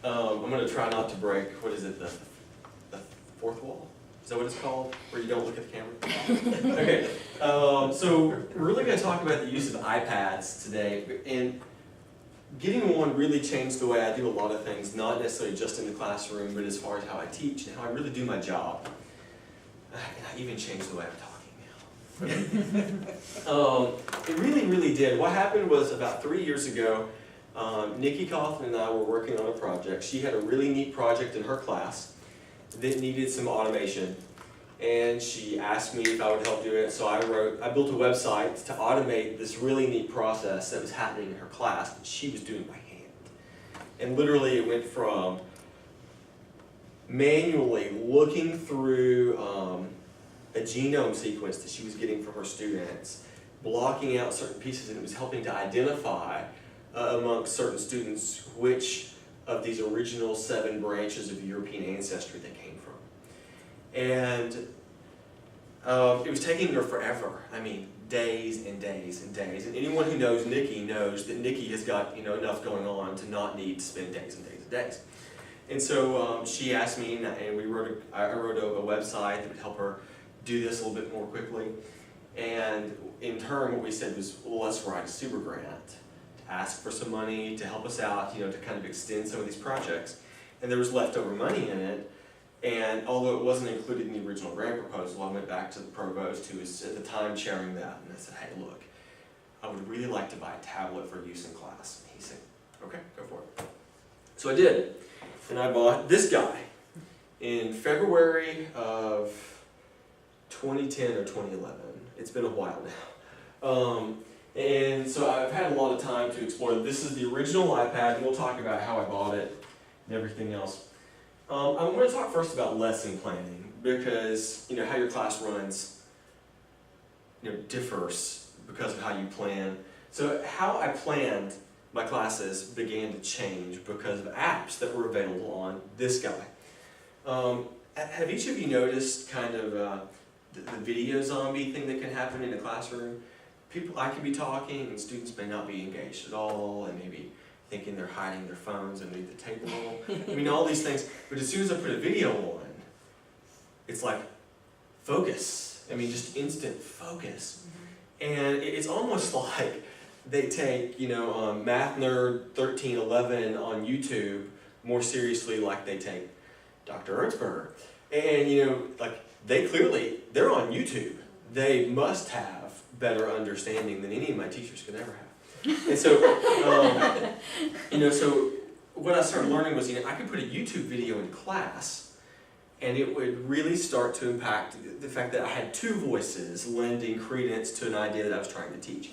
I'm going to try not to break, what is it, the fourth wall? Is that what it's called? Where you don't look at the camera? Okay, so we're really going to talk about the use of iPads today. And getting one really changed the way I do a lot of things, not necessarily just in the classroom, but as far as how I teach and how I really do my job. And I even changed the way I'm talking now. It really did. What happened was about 3 years ago, Nikki Kaufman and I were working on a project. She had a really neat project in her class that needed some automation, and she asked me if I would help do it. So I built a website to automate this really neat process that was happening in her class that she was doing by hand. And literally it went from manually looking through a genome sequence that she was getting from her students, blocking out certain pieces, and it was helping to identify amongst certain students which of these original 7 branches of European ancestry they came from. And it was taking her forever. I mean, days and days and days. And anyone who knows Nikki knows that Nikki has got enough going on to not need to spend days and days and days. And so she asked me, and I wrote a website that would help her do this a little bit more quickly. And in turn, what we said was, well, let's write a super grant. Ask for some money to help us out, to kind of extend some of these projects. And there was leftover money in it, and although it wasn't included in the original grant proposal, I went back to the provost who was at the time chairing that, and I said, hey, look, I would really like to buy a tablet for use in class. And he said, okay, go for it. So I did, and I bought this guy in February of 2010 or 2011. It's been a while now. And so I've had a lot of time to explore. This is the original iPad, and we'll talk about how I bought it and everything else. I'm going to talk first about lesson planning, because how your class runs differs because of how you plan. So how I planned my classes began to change because of apps that were available on this guy. Have each of you noticed kind of the video zombie thing that can happen in a classroom? I could be talking and students may not be engaged at all, and maybe thinking they're hiding their phones underneath the table. I mean, all these things. But as soon as I put a video on, it's like focus. I mean, just instant focus. And it's almost like they take, Math Nerd 1311 on YouTube more seriously, like they take Dr. Ernstberger. And, they're on YouTube. They must have better understanding than any of my teachers could ever have. And so, so what I started learning was, I could put a YouTube video in class, and it would really start to impact the fact that I had 2 voices lending credence to an idea that I was trying to teach.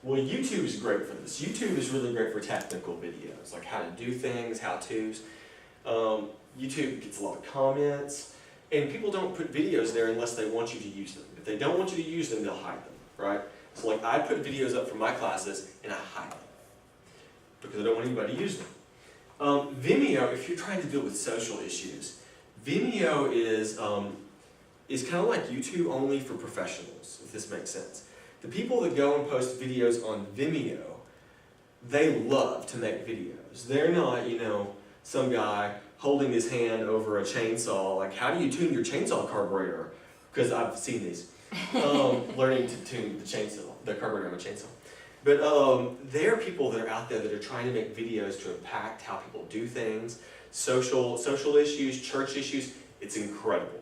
Well, YouTube is great for this. YouTube is really great for technical videos, like how to do things, how-tos. YouTube gets a lot of comments, and people don't put videos there unless they want you to use them. If they don't want you to use them, they'll hide them, right? So I put videos up for my classes, and I hide them because I don't want anybody to use them. Vimeo, if you're trying to deal with social issues, Vimeo is kind of like YouTube, only for professionals, if this makes sense. The people that go and post videos on Vimeo, they love to make videos. They're not, some guy holding his hand over a chainsaw, like, how do you tune your chainsaw carburetor? Because I've seen these. Learning to tune the carburetor on a chainsaw. But there are people that are out there that are trying to make videos to impact how people do things, social issues, church issues. It's incredible.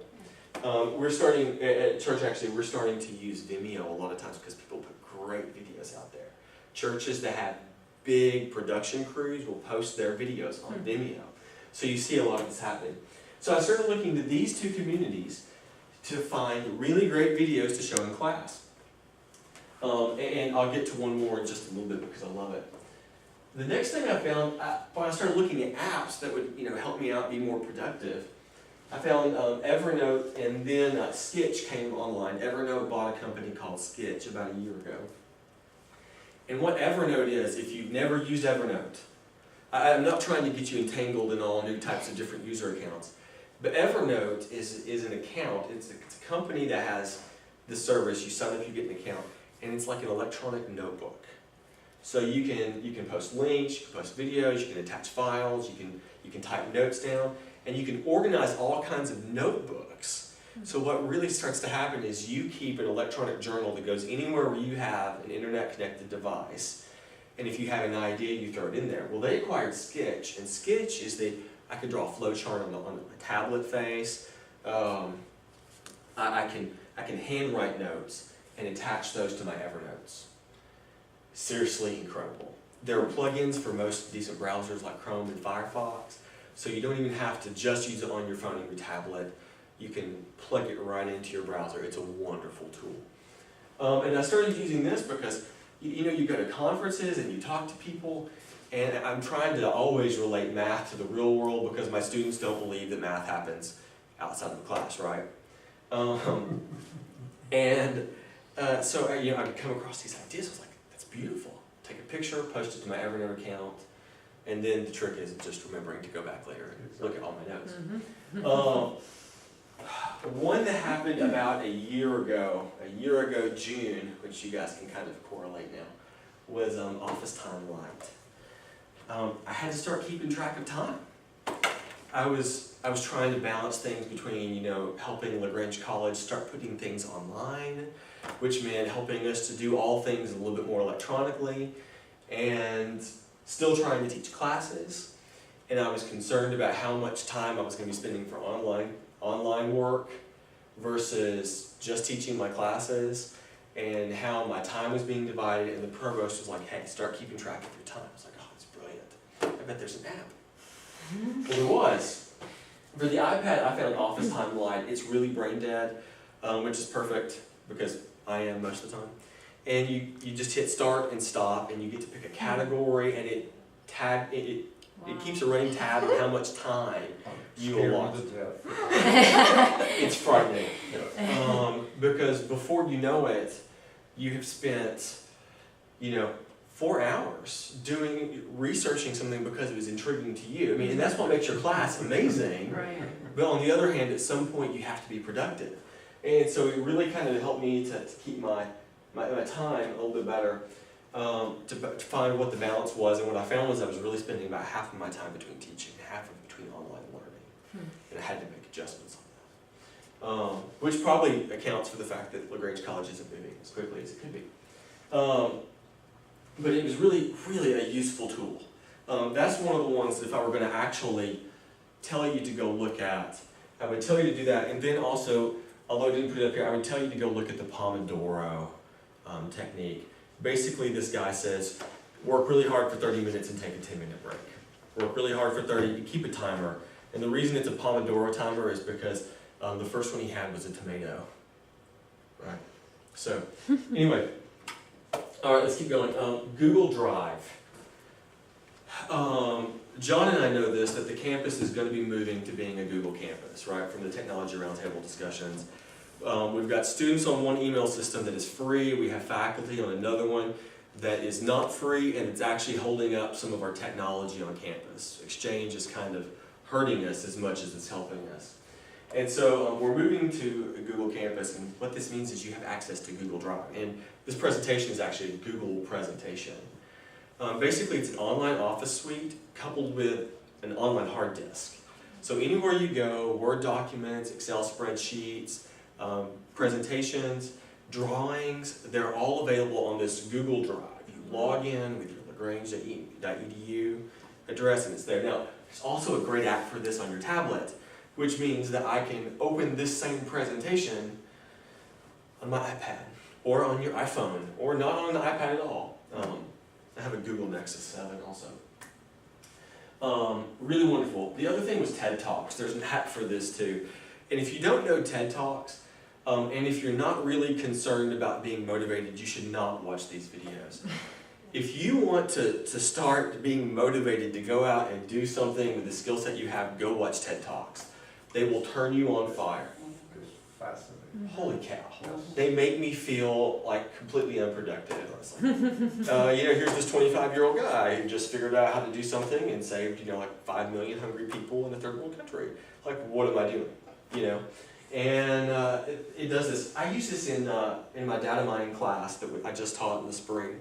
We're starting, at church actually, we're starting to use Vimeo a lot of times because people put great videos out there. Churches that have big production crews will post their videos on Vimeo. So you see a lot of this happening. So I started looking to these 2 communities to find really great videos to show in class. And I'll get to one more in just a little bit because I love it. The next thing I found, when I started looking at apps that would help me out be more productive, I found Evernote, and then Sketch came online. Evernote bought a company called Sketch about a year ago. And what Evernote is, if you've never used Evernote, I'm not trying to get you entangled in all new types of different user accounts, but Evernote is an account. It's a company that has this service. You sign up, you get an account, and it's like an electronic notebook. So you can post links, you can post videos, you can attach files, you can type notes down, and you can organize all kinds of notebooks. So what really starts to happen is you keep an electronic journal that goes anywhere where you have an internet-connected device. And if you have an idea, you throw it in there. Well, they acquired Sketch, and Sketch is I can draw a flow chart on a tablet face. I can handwrite notes and attach those to my Evernotes. Seriously incredible. There are plugins for most decent browsers like Chrome and Firefox, so you don't even have to just use it on your phone and your tablet. You can plug it right into your browser. It's a wonderful tool. And I started using this because you go to conferences and you talk to people, and I'm trying to always relate math to the real world because my students don't believe that math happens outside of the class, right? So I would come across these ideas. I was like, that's beautiful. Take a picture, post it to my Evernote account, and then the trick is just remembering to go back later and look at all my notes. One that happened about a year ago June, which you guys can kind of correlate now, was Office Time Light. I had to start keeping track of time. I was trying to balance things between, helping LaGrange College start putting things online, which meant helping us to do all things a little bit more electronically, and still trying to teach classes. And I was concerned about how much time I was going to be spending for online work versus just teaching my classes, and how my time was being divided. And the provost was like, hey, start keeping track of your time. I was like, oh, that's brilliant. I bet there's an app. Well, there was. For the iPad, I found Office Time Light. It's really brain dead, which is perfect because I am most of the time. And you just hit start and stop, and you get to pick a category, and it keeps a running tab of how much time you allot. It's frightening. Because before you know it, you have spent, 4 hours researching something because it was intriguing to you. I mean, and that's what makes your class amazing. Right. But on the other hand, at some point you have to be productive. And so it really kind of helped me to keep my time a little bit better, to find what the balance was. And what I found was I was really spending about half of my time between teaching, half of between online learning. And I had to make adjustments on that. Which probably accounts for the fact that LaGrange College isn't moving as quickly as it could be. But it was really, really a useful tool. That's one of the ones that if I were going to actually tell you to go look at, I would tell you to do that. And then also, although I didn't put it up here, I would tell you to go look at the Pomodoro technique. Basically, this guy says, work really hard for 30 minutes and take a 10-minute break. Work really hard for 30, keep a timer. And the reason it's a Pomodoro timer is because the first one he had was a tomato. Right? So, anyway. All right, let's keep going. Google Drive. John and I know this, that the campus is going to be moving to being a Google campus, right, from the Technology Roundtable discussions. We've got students on one email system that is free. We have faculty on another one that is not free, and it's actually holding up some of our technology on campus. Exchange is kind of hurting us as much as it's helping us. And so we're moving to a Google campus, and what this means is you have access to Google Drive. And this presentation is actually a Google presentation. Basically, it's an online office suite coupled with an online hard disk. So anywhere you go, Word documents, Excel spreadsheets, presentations, drawings, they're all available on this Google Drive. You log in with your lagrange.edu address, and it's there. Now, there's also a great app for this on your tablet, which means that I can open this same presentation on my iPad, or on your iPhone, or not on the iPad at all. I have a Google Nexus 7 also. Really wonderful. The other thing was TED Talks. There's an app for this too. And if you don't know TED Talks, and if you're not really concerned about being motivated, you should not watch these videos. If you want to start being motivated to go out and do something with the skill set you have, go watch TED Talks. They will turn you on fire. It's fascinating. Holy cow. They make me feel like completely unproductive. Here's this 25-year-old guy who just figured out how to do something and saved, like 5 million hungry people in a third world country. Like, what am I doing? And it does this. I use this in my data mining class that I just taught in the spring.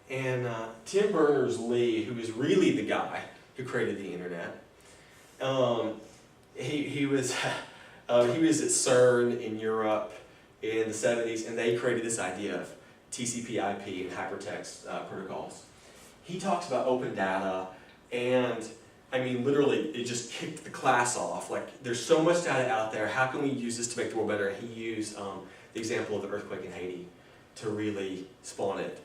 And Tim Berners-Lee, who is really the guy who created the internet, he was at CERN in Europe in the 70s, and they created this idea of TCP/IP and hypertext protocols. He talks about open data, and I mean, literally, it just kicked the class off. Like, there's so much data out there. How can we use this to make the world better? He used the example of the earthquake in Haiti to really spawn it.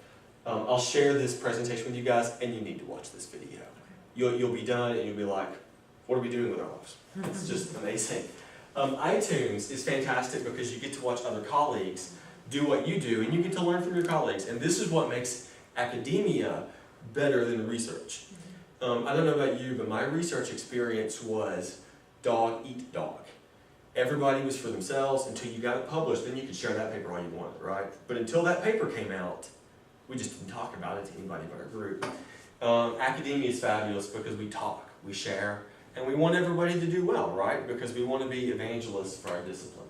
I'll share this presentation with you guys, and you need to watch this video. You'll be done, and you'll be like, what are we doing with our lives? It's just amazing. iTunes is fantastic because you get to watch other colleagues do what you do, and you get to learn from your colleagues. And this is what makes academia better than research. I don't know about you, but my research experience was dog eat dog. Everybody was for themselves until you got it published, then you could share that paper all you wanted, right? But until that paper came out, we just didn't talk about it to anybody but our group. Academia is fabulous because we talk, we share, and we want everybody to do well, right? Because we want to be evangelists for our discipline.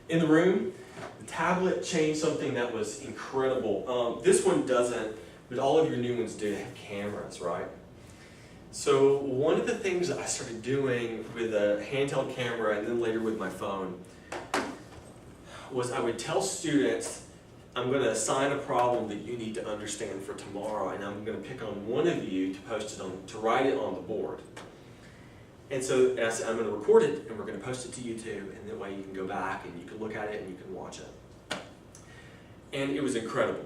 In the room, the tablet changed something that was incredible. This one doesn't, but all of your new ones do. They have cameras, right? So one of the things that I started doing with a handheld camera and then later with my phone was I would tell students, I'm going to assign a problem that you need to understand for tomorrow, and I'm going to pick on one of you to post it on, to write it on the board. And so I said, I'm going to record it, and we're going to post it to YouTube, and that way you can go back and you can look at it and you can watch it. And it was incredible.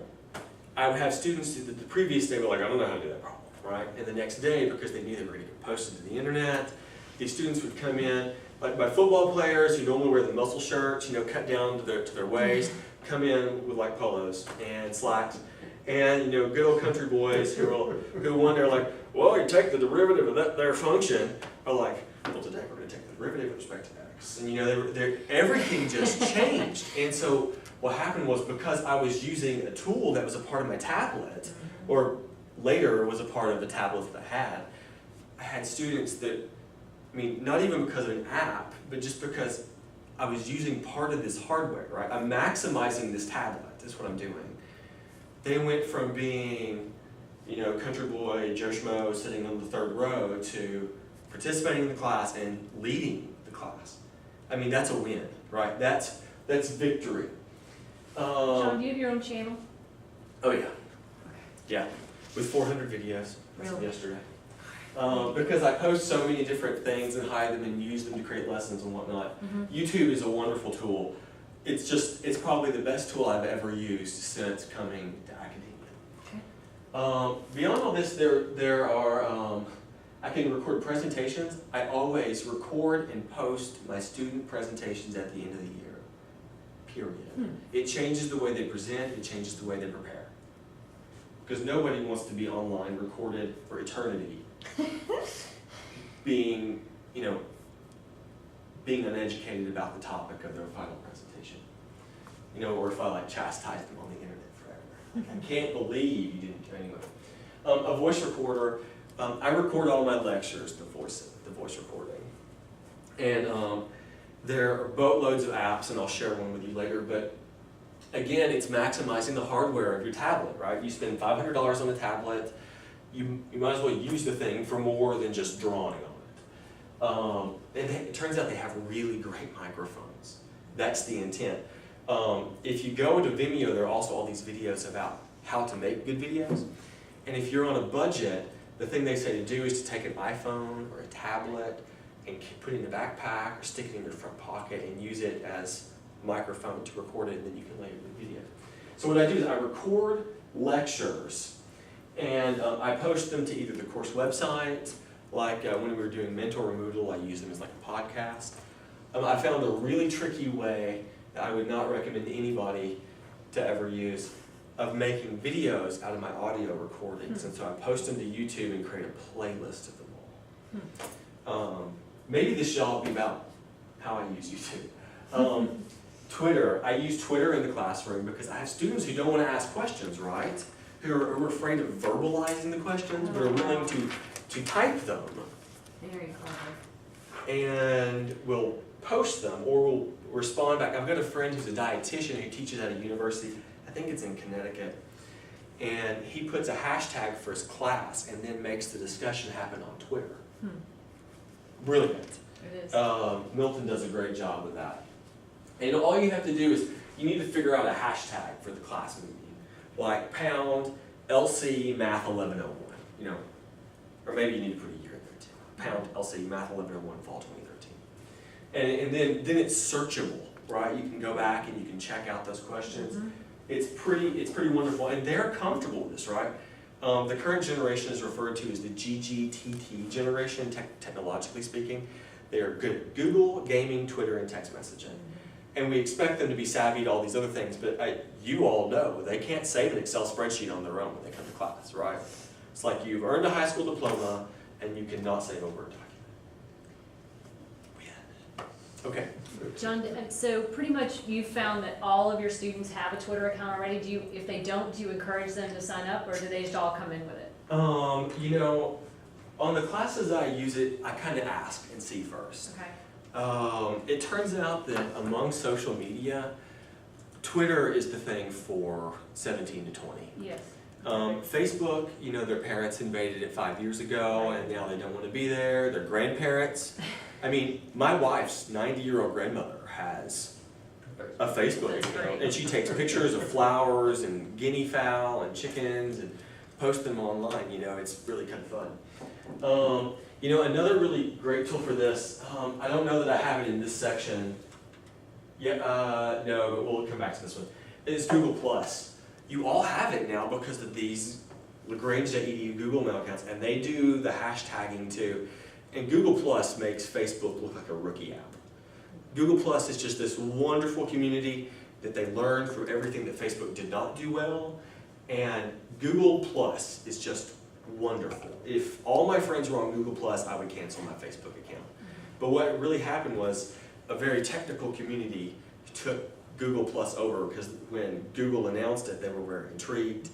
I would have students who the previous day were like, I don't know how to do that problem, right? And the next day, because they knew they were going to get posted to the internet, these students would come in, like my football players who normally wear the muscle shirts, you know, cut down to their waist, come in with like polos and slacks, and you know, good old country boys who wonder like, well, you take the derivative of that their function, are like, well, today we're going to take the derivative with respect to x, and you know, everything just changed. And so what happened was, because I was using a tool that was a part of my tablet, or later was a part of the tablet that I had students that, I mean, not even because of an app, but just because I was using part of this hardware, right? I'm maximizing this tablet, is what I'm doing. They went from being, you know, country boy, Joe Schmo, sitting on the third row, to participating in the class and leading the class. I mean, that's a win, right? That's victory. Jon, do you have your own channel? Oh yeah. Yeah, with 400 videos yesterday. Because I post so many different things and hide them and use them to create lessons and whatnot. YouTube is a wonderful tool. It's probably the best tool I've ever used since coming to academia. Okay. Beyond all this, there are, I can record presentations. I always record and post my student presentations at the end of the year, period. It changes the way they present, it changes the way they prepare. Because nobody wants to be online recorded for eternity. being uneducated about the topic of their final presentation. You know, or if I like chastise them on the internet forever. Like, I can't believe you didn't do anyway. A voice recorder, I record all my lectures, the voice recording. And there are boatloads of apps, and I'll share one with you later, but again, it's maximizing the hardware of your tablet, right? You spend $500 on a tablet, you might as well use the thing for more than just drawing on it. And it turns out they have really great microphones. That's the intent. If you go into Vimeo, there are also all these videos about how to make good videos. And if you're on a budget, the thing they say to do is to take an iPhone or a tablet and put it in a backpack or stick it in your front pocket and use it as a microphone to record it, and then you can later do video. So what I do is I record lectures, and I post them to either the course website, like when we were doing Mentor or Moodle, I use them as like a podcast. I found a really tricky way that I would not recommend to anybody to ever use of making videos out of my audio recordings. And so I post them to YouTube and create a playlist of them all. Maybe this should all be about how I use YouTube. Twitter, I use Twitter in the classroom because I have students who don't want to ask questions, right? Who are afraid of verbalizing the questions, but are willing to type them. Very clever. And will post them or will respond back. I've got a friend who's a dietitian who teaches at a university, I think it's in Connecticut, and he puts a hashtag for his class and then makes the discussion happen on Twitter. Brilliant. It is. Milton does a great job with that. And all you have to do is, you need to figure out a hashtag for the class meeting. Like pound LC Math 1101, you know, or maybe you need to put a year in there too. Pound LC Math 1101 Fall 2013. And then it's searchable, right? You can go back and you can check out those questions. It's pretty wonderful, and they're comfortable with this, right? The current generation is referred to as the GGTT generation, technologically speaking. They are good at Google, gaming, Twitter, and text messaging. And we expect them to be savvy to all these other things, but you all know they can't save an Excel spreadsheet on their own when they come to class, right? It's like you've earned a high school diploma and you cannot save a Word document. Okay. John, so pretty much you found that all of your students have a Twitter account already. If they don't, do you encourage them to sign up, or do they just all come in with it? You know, on the classes I use it, I kind of ask and see first. Okay. It turns out that among social media, Twitter is the thing for 17 to 20. Yes. Facebook, you know, their parents invaded it 5 years ago, and now they don't want to be there. Their grandparents. I mean, my wife's 90-year-old grandmother has a Facebook account, and she takes pictures of flowers and guinea fowl and chickens and posts them online. You know, it's really kind of fun. You know, another really great tool for this, I don't know that I have it in this section. Yeah, no, but we'll come back to this one. Is Google+. You all have it now because of these Lagrange.edu Google Mail accounts, and they do the hashtagging too. And Google Plus makes Facebook look like a rookie app. Google Plus is just this wonderful community that they learned through everything that Facebook did not do well. And Google Plus is just wonderful. If all my friends were on Google Plus, I would cancel my Facebook account. But what really happened was a very technical community took Google Plus over, because when Google announced it, they were very intrigued.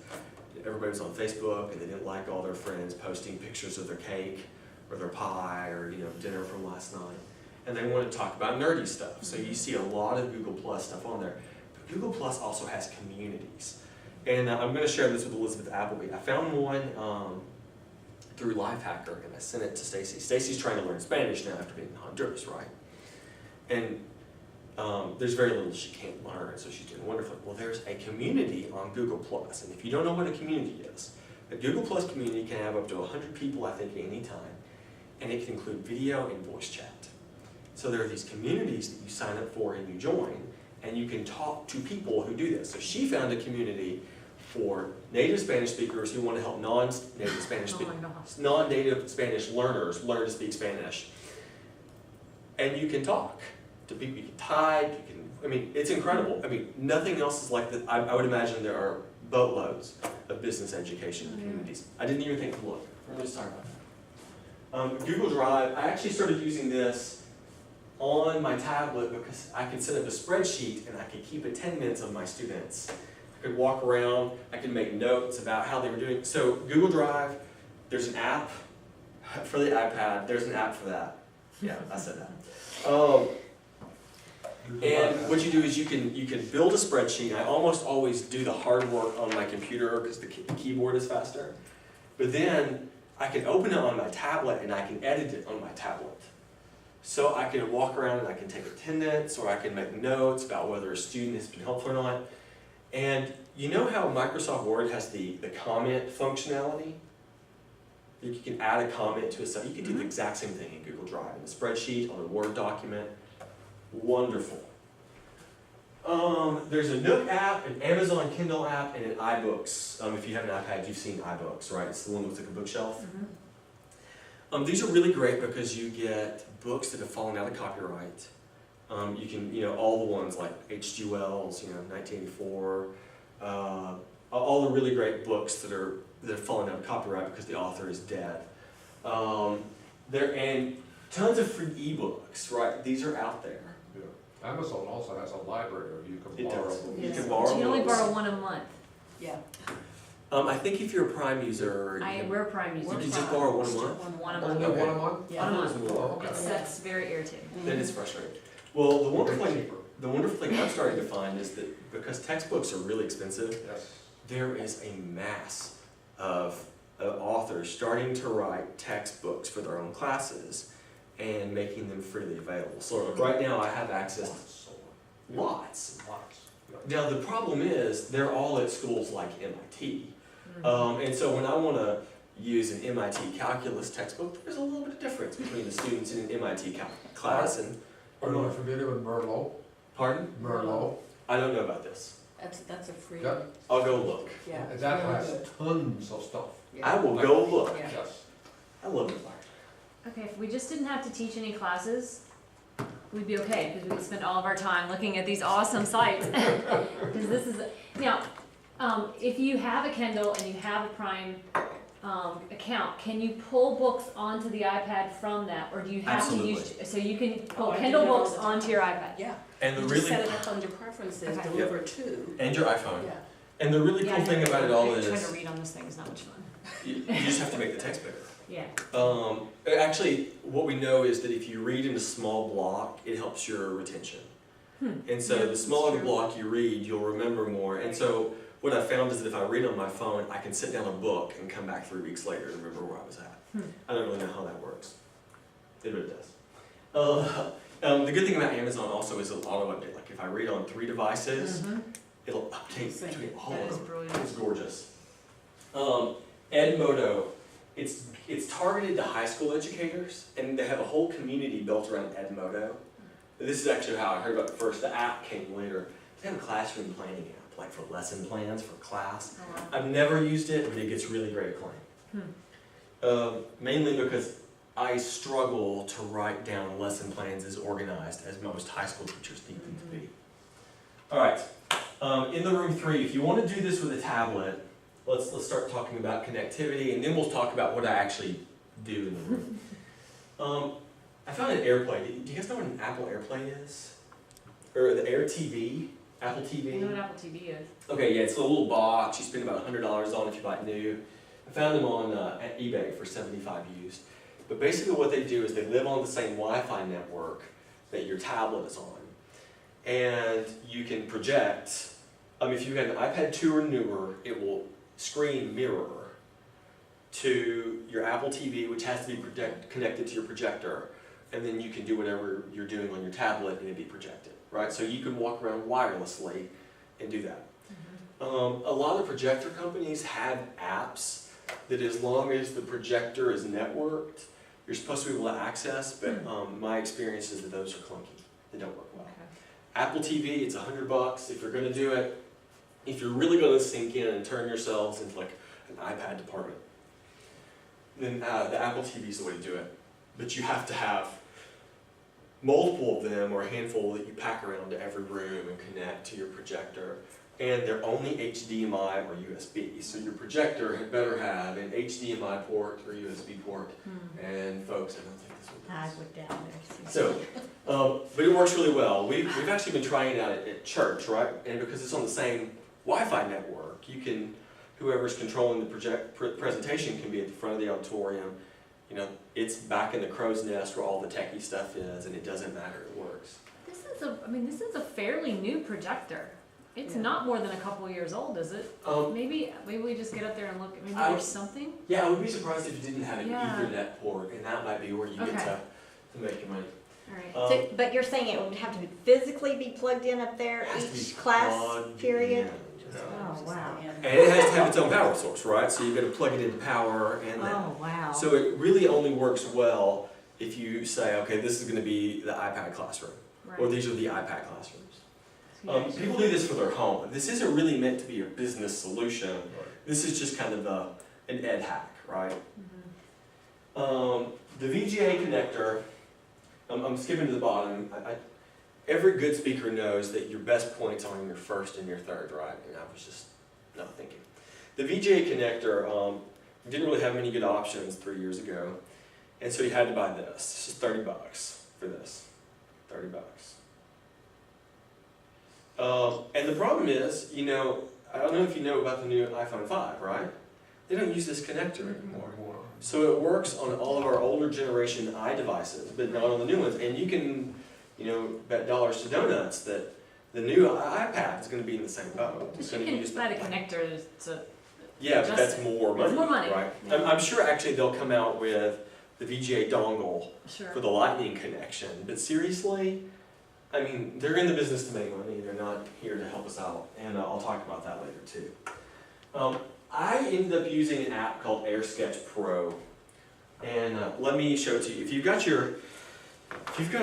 Everybody was on Facebook and they didn't like all their friends posting pictures of their cake or their pie or, you know, dinner from last night. And they wanted to talk about nerdy stuff. So you see a lot of Google Plus stuff on there. But Google Plus also has communities. And I'm going to share this with Elizabeth Appleby. I found one through Lifehacker, and I sent it to Stacy. Stacy's trying to learn Spanish now after being in Honduras, right? And there's very little she can't learn, so she's doing wonderfully. Well, there's a community on Google Plus, and if you don't know what a community is, a Google Plus community can have up to 100 people, I think, at any time. And it can include video and voice chat. So there are these communities that you sign up for and you join, and you can talk to people who do this. So she found a community for native Spanish speakers who want to help non-native Spanish non-native Spanish learners learn to speak Spanish. And you can talk to people, you can type, you can, I mean, it's incredible. I mean, nothing else is like that. I would imagine there are boatloads of business education communities. I didn't even think to look. I'm really sorry about that. Google Drive, I actually started using this on my tablet because I could set up a spreadsheet and I could keep attendance of my students. I could walk around, I could make notes about how they were doing. So Google Drive, there's an app for the iPad, there's an app for that. Yeah, I said that. And what you do is you can build a spreadsheet. I almost always do the hard work on my computer because the keyboard is faster. But then I can open it on my tablet and I can edit it on my tablet. So I can walk around and I can take attendance, or I can make notes about whether a student has been helpful or not. And you know how Microsoft Word has the comment functionality? You can add a comment to a cell. You can do the exact same thing in Google Drive, in a spreadsheet, on a Word document. Wonderful. There's a Nook app, an Amazon Kindle app, and an iBooks. If you have an iPad, you've seen iBooks, right? It's the one with like a bookshelf. These are really great because you get books that have fallen out of copyright. You can, you know, all the ones like H.G. Wells, you know, 1984, all the really great books that have fallen out of copyright because the author is dead. And tons of free ebooks, right? These are out there. Yeah. Amazon also has a library where you can borrow books. You can borrow You can only books. borrow one a month. Yeah. I think if you're a Prime user, We're Prime you users. can just borrow one a month. One a Only month. one a month? Yeah. One a month. Oh, okay. That's very irritating. Then it's frustrating. Well, the wonderful Very thing, cheaper. the wonderful thing I'm starting to find is that because textbooks are really expensive, Yes. there is a mass of authors starting to write textbooks for their own classes and making them freely available. So right now I have access to lots. Now the problem is they're all at schools like MIT. And so when I want to use an MIT calculus textbook, there's a little bit of difference between the students in an MIT class and... Are you familiar with Merlot? Pardon? Merlot. I don't know about this. That's a free, Yeah. I'll go look. yeah. And that really has good. tons of stuff. Yeah. I will go look. Yeah. Yes. I love it. Okay, if we just didn't have to teach any classes, we'd be okay, because we could spend all of our time looking at these awesome sites. Because this is, now, if you have a Kindle and you have a Prime account, can you pull books onto the iPad from that, or do you have to use, so you can pull Oh, I do Kindle that all books the onto time. your iPad? Yeah, And the you just really set it up under preferences, Okay. deliver to, and your iPhone. yeah. And the really Yeah, cool I thing know. about it all Trying to is read on this thing is not much fun. you just have to make the text bigger. Yeah. Actually, what we know is that if you read in a small block, it helps your retention. And so Yeah, the smaller the true. block you read, you'll remember more. And so what I found is that if I read on my phone, I can sit down a book and come back 3 weeks later and remember where I was at. I don't really know how that works. It really does. The good thing about Amazon also is it'll auto-update. Like if I read on 3 devices, it'll update between all That of is them. brilliant. It's gorgeous. Edmodo, it's targeted to high school educators, and they have a whole community built around Edmodo. This is actually how I heard about it first. The app came later. They have a classroom planning app, like for lesson plans for class. Oh, wow. I've never used it, but it gets really great acclaim. Mainly because I struggle to write down lesson plans as organized as most high school teachers need them to be. All right, in the room 3, if you want to do this with a tablet, let's start talking about connectivity, and then we'll talk about what I actually do in the room. I found an AirPlay. Do you guys know what an Apple AirPlay is? Or the Air TV? Apple TV? You know what Apple TV is? Okay, yeah, it's a little box. You spend about $100 on if you buy it new. I found them on at eBay for $75 used. But basically what they do is they live on the same Wi-Fi network that your tablet is on. And you can project, if you've got an iPad 2 or newer, it will screen mirror to your Apple TV, which has to be connected to your projector. And then you can do whatever you're doing on your tablet and it'll be projected, right? So you can walk around wirelessly and do that. A lot of projector companies have apps that as long as the projector is networked, you're supposed to be able to access, but my experience is that those are clunky. They don't work well. Okay. Apple TV, it's $100 if you're going to do it. If you're really going to sink in and turn yourselves into like an iPad department, then the Apple TV is the way to do it. But you have to have multiple of them or a handful that you pack around to every room and connect to your projector. And they're only HDMI or USB. So your projector had better have an HDMI port or USB port. And folks, I don't think this will I do would down there. So, but it works really well. We've actually been trying it out at church, right? And because it's on the same Wi-Fi network, you can, whoever's controlling the presentation can be at the front of the auditorium. You know, it's back in the crow's nest where all the techie stuff is, and it doesn't matter, it works. This is a fairly new projector. It's Yeah. not more than a couple of years old, is it? Maybe we just get up there and look, maybe I- there's something? Yeah, I would be surprised if it didn't have an Yeah. Ethernet port, and that might be where you get Okay. to make your money. Alright. So, but you're saying it would have to physically be plugged in up there It has to be each class plugged period? in. Oh, wow. And it has to have its own power source, right? So you've got to plug it into power and that. Oh, wow. So it really only works well if you say, okay, this is going to be the iPad classroom, or Right. these are the iPad classrooms. So you actually- People do this for their home. This isn't really meant to be a business solution. Right. This is just kind of an ed hack, right? Mhm. The VGA connector, I'm skipping to the bottom. Every good speaker knows that your best points are in your first and your third, right? And I was just not thinking. The VGA connector didn't really have many good options 3 years ago, and so you had to buy this. This is $30 for this. $30. And the problem is, you know, I don't know if you know about the new iPhone 5, right? They don't use this connector anymore. So it works on all of our older generation iDevices, but not on the new ones. And you can, you know, bet dollars to donuts that The new iPad is gonna be in the same boat. It's But you gonna can use buy the that. connectors to, Yeah, but that's Just- more money, more money. right? Yeah. I'm sure actually they'll come out with the VGA dongle sure. for the lightning connection, but seriously, I mean, they're in the business to make money, they're not here to help us out, and I'll talk about that later too. I ended up using an app called AirSketch Pro, and let me show it to you. If you've got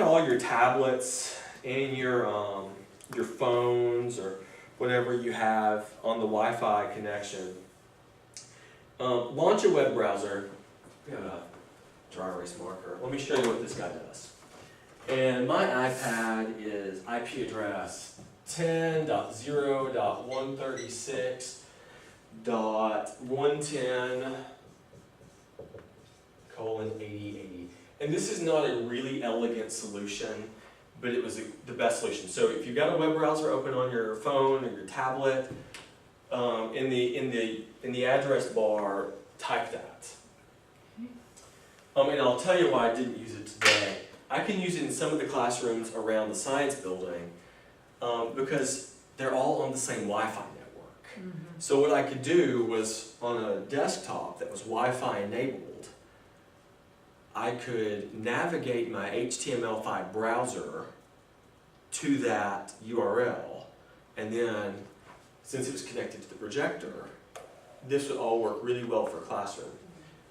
all your tablets and your phones or whatever you have on the Wi-Fi connection, launch a web browser. We have a dry erase marker. Let me show you what this guy does. And my iPad is IP address 10.0.136.110:8080. And this is not a really elegant solution, but it was the best solution. So if you've got a web browser open on your phone or your tablet, in the address bar, type that. And I'll tell you why I didn't use it today. I can use it in some of the classrooms around the science building because they're all on the same Wi-Fi network. So what I could do was on a desktop that was Wi-Fi enabled, I could navigate my HTML5 browser to that URL, and then since it was connected to the projector, this would all work really well for classroom.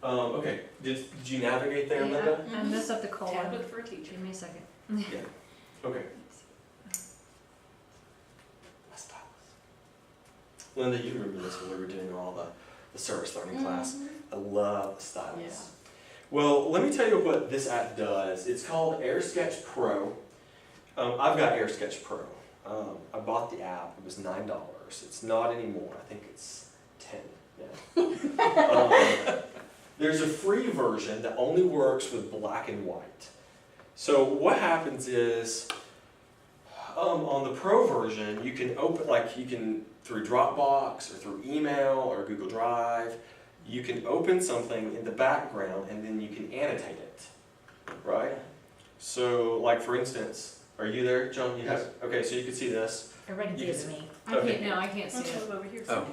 Okay, did you navigate there, Linda? I messed up the color. Tablet for a teacher. Give me a second. Yeah. Okay. My stylus. Linda, you remember this when we were doing all the service learning class. I love the stylus. Yeah. Well, let me tell you what this app does. It's called AirSketch Pro. I've got AirSketch Pro. I bought the app. It was $9. It's not anymore. I think it's 10 now. There's a free version that only works with black and white. So what happens is, on the Pro version, you can open, through Dropbox or through email or Google Drive, you can open something in the background and then you can annotate it, right? So, like for instance, are you there, John? Yes. Okay, so you can see this. Everybody You gives can- me. I Okay. can't, no, I can't see Let's it. move over here. Oh.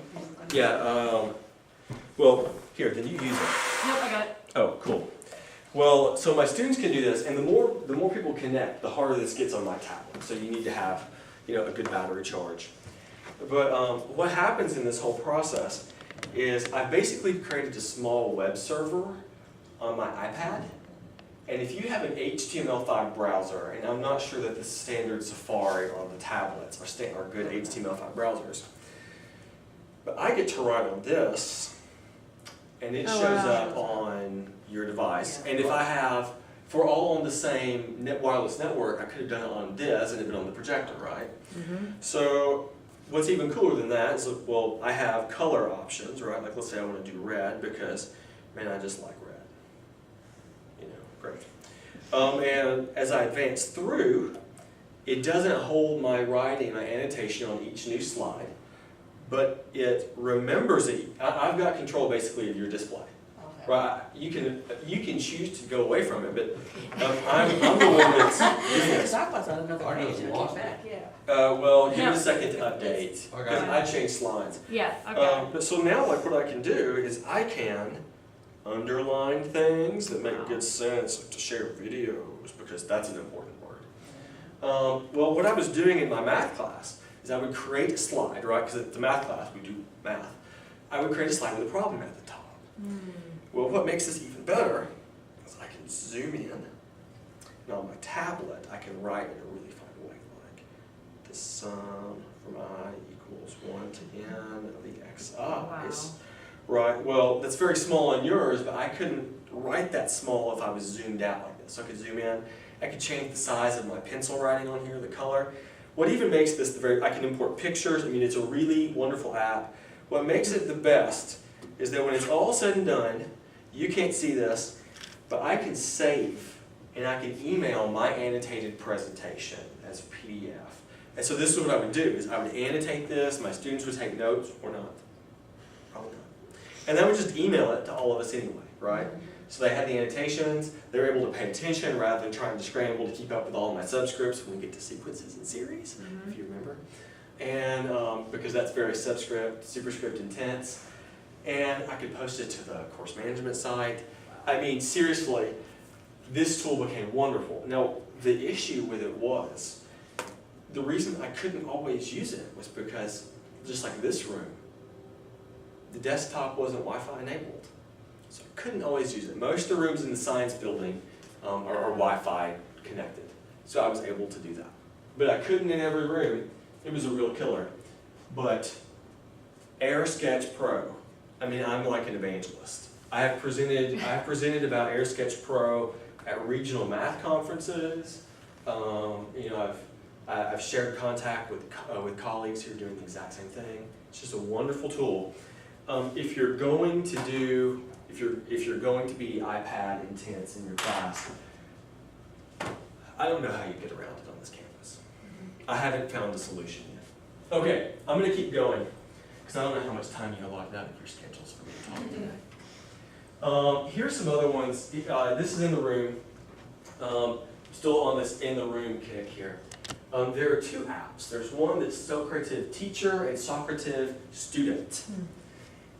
Yeah, well, here, then you use it. Nope, I got it. Oh, cool. Well, so my students can do this, and the more people connect, the harder this gets on my tablet. So you need to have, a good battery charge. But what happens in this whole process is I basically created a small web server on my iPad. And if you have an HTML5 browser, and I'm not sure that the standard Safari on the tablets are good HTML5 browsers, but I get to write on this, and it Oh, shows wow. up on your device. Yeah. And if I if we're all on the same wireless network, I could have done it on this and it'd been on the projector, right? So what's even cooler than that is, well, I have color options, right? Like let's say I want to do red because, man, I just like red. Great. And as I advance through, it doesn't hold my writing, my annotation on each new slide, but it remembers it. I've got control basically of your display. Okay. Right? You can choose to go away from it, but I'm the one that's doing this. I was on another I page just and I lost came it. back, yeah. Well, give me No. a second to update, Okay. because I changed slides. Yeah, okay. But so now, like, what I can do is I can underline things that make good sense, like to share videos, because that's an important word. Well, what I was doing in my math class is I would create a slide, right? Because it's a math class, we do math. I would create a slide with a problem at the top. Well, what makes this even better is I can zoom in, and on my tablet, I can write in a really fine way, like the sum from I equals 1 to n of the xi's. Wow. Right, well, that's very small on yours, but I couldn't write that small if I was zoomed out like this. So I could zoom in, I could change the size of my pencil writing on here, the color. What even makes this I can import pictures. I mean, it's a really wonderful app. What makes it the best is that when it's all said and done, you can't see this, but I can save and I can email my annotated presentation as a PDF. And so this is what I would do, is I would annotate this, my students would take notes, or not. Probably not. And I would just email it to all of us anyway, right? So they had the annotations, they were able to pay attention rather than trying to scramble to keep up with all my subscripts when we get to sequences and series, if you remember. And because that's very subscript, superscript intense. And I could post it to the course management site. I mean, seriously, this tool became wonderful. Now, the issue with it was, the reason I couldn't always use it was because, just like this room, the desktop wasn't Wi-Fi enabled. So I couldn't always use it. Most of the rooms in the science building are Wi-Fi connected. So I was able to do that. But I couldn't in every room. It was a real killer. But AirSketch Pro, I mean, I'm like an evangelist. I have presented about AirSketch Pro at regional math conferences. You know, I've shared contact with colleagues who are doing the exact same thing. It's just a wonderful tool. If you're going to be iPad intense in your class, I don't know how you get around it on this campus. I haven't found a solution yet. Okay, I'm going to keep going because I don't know how much time you allotted out of your schedules for me to talk today. Here's some other ones. This is in the room. Still on this in the room kick here. There are two apps. There's one that's Socrative Teacher and Socrative Student.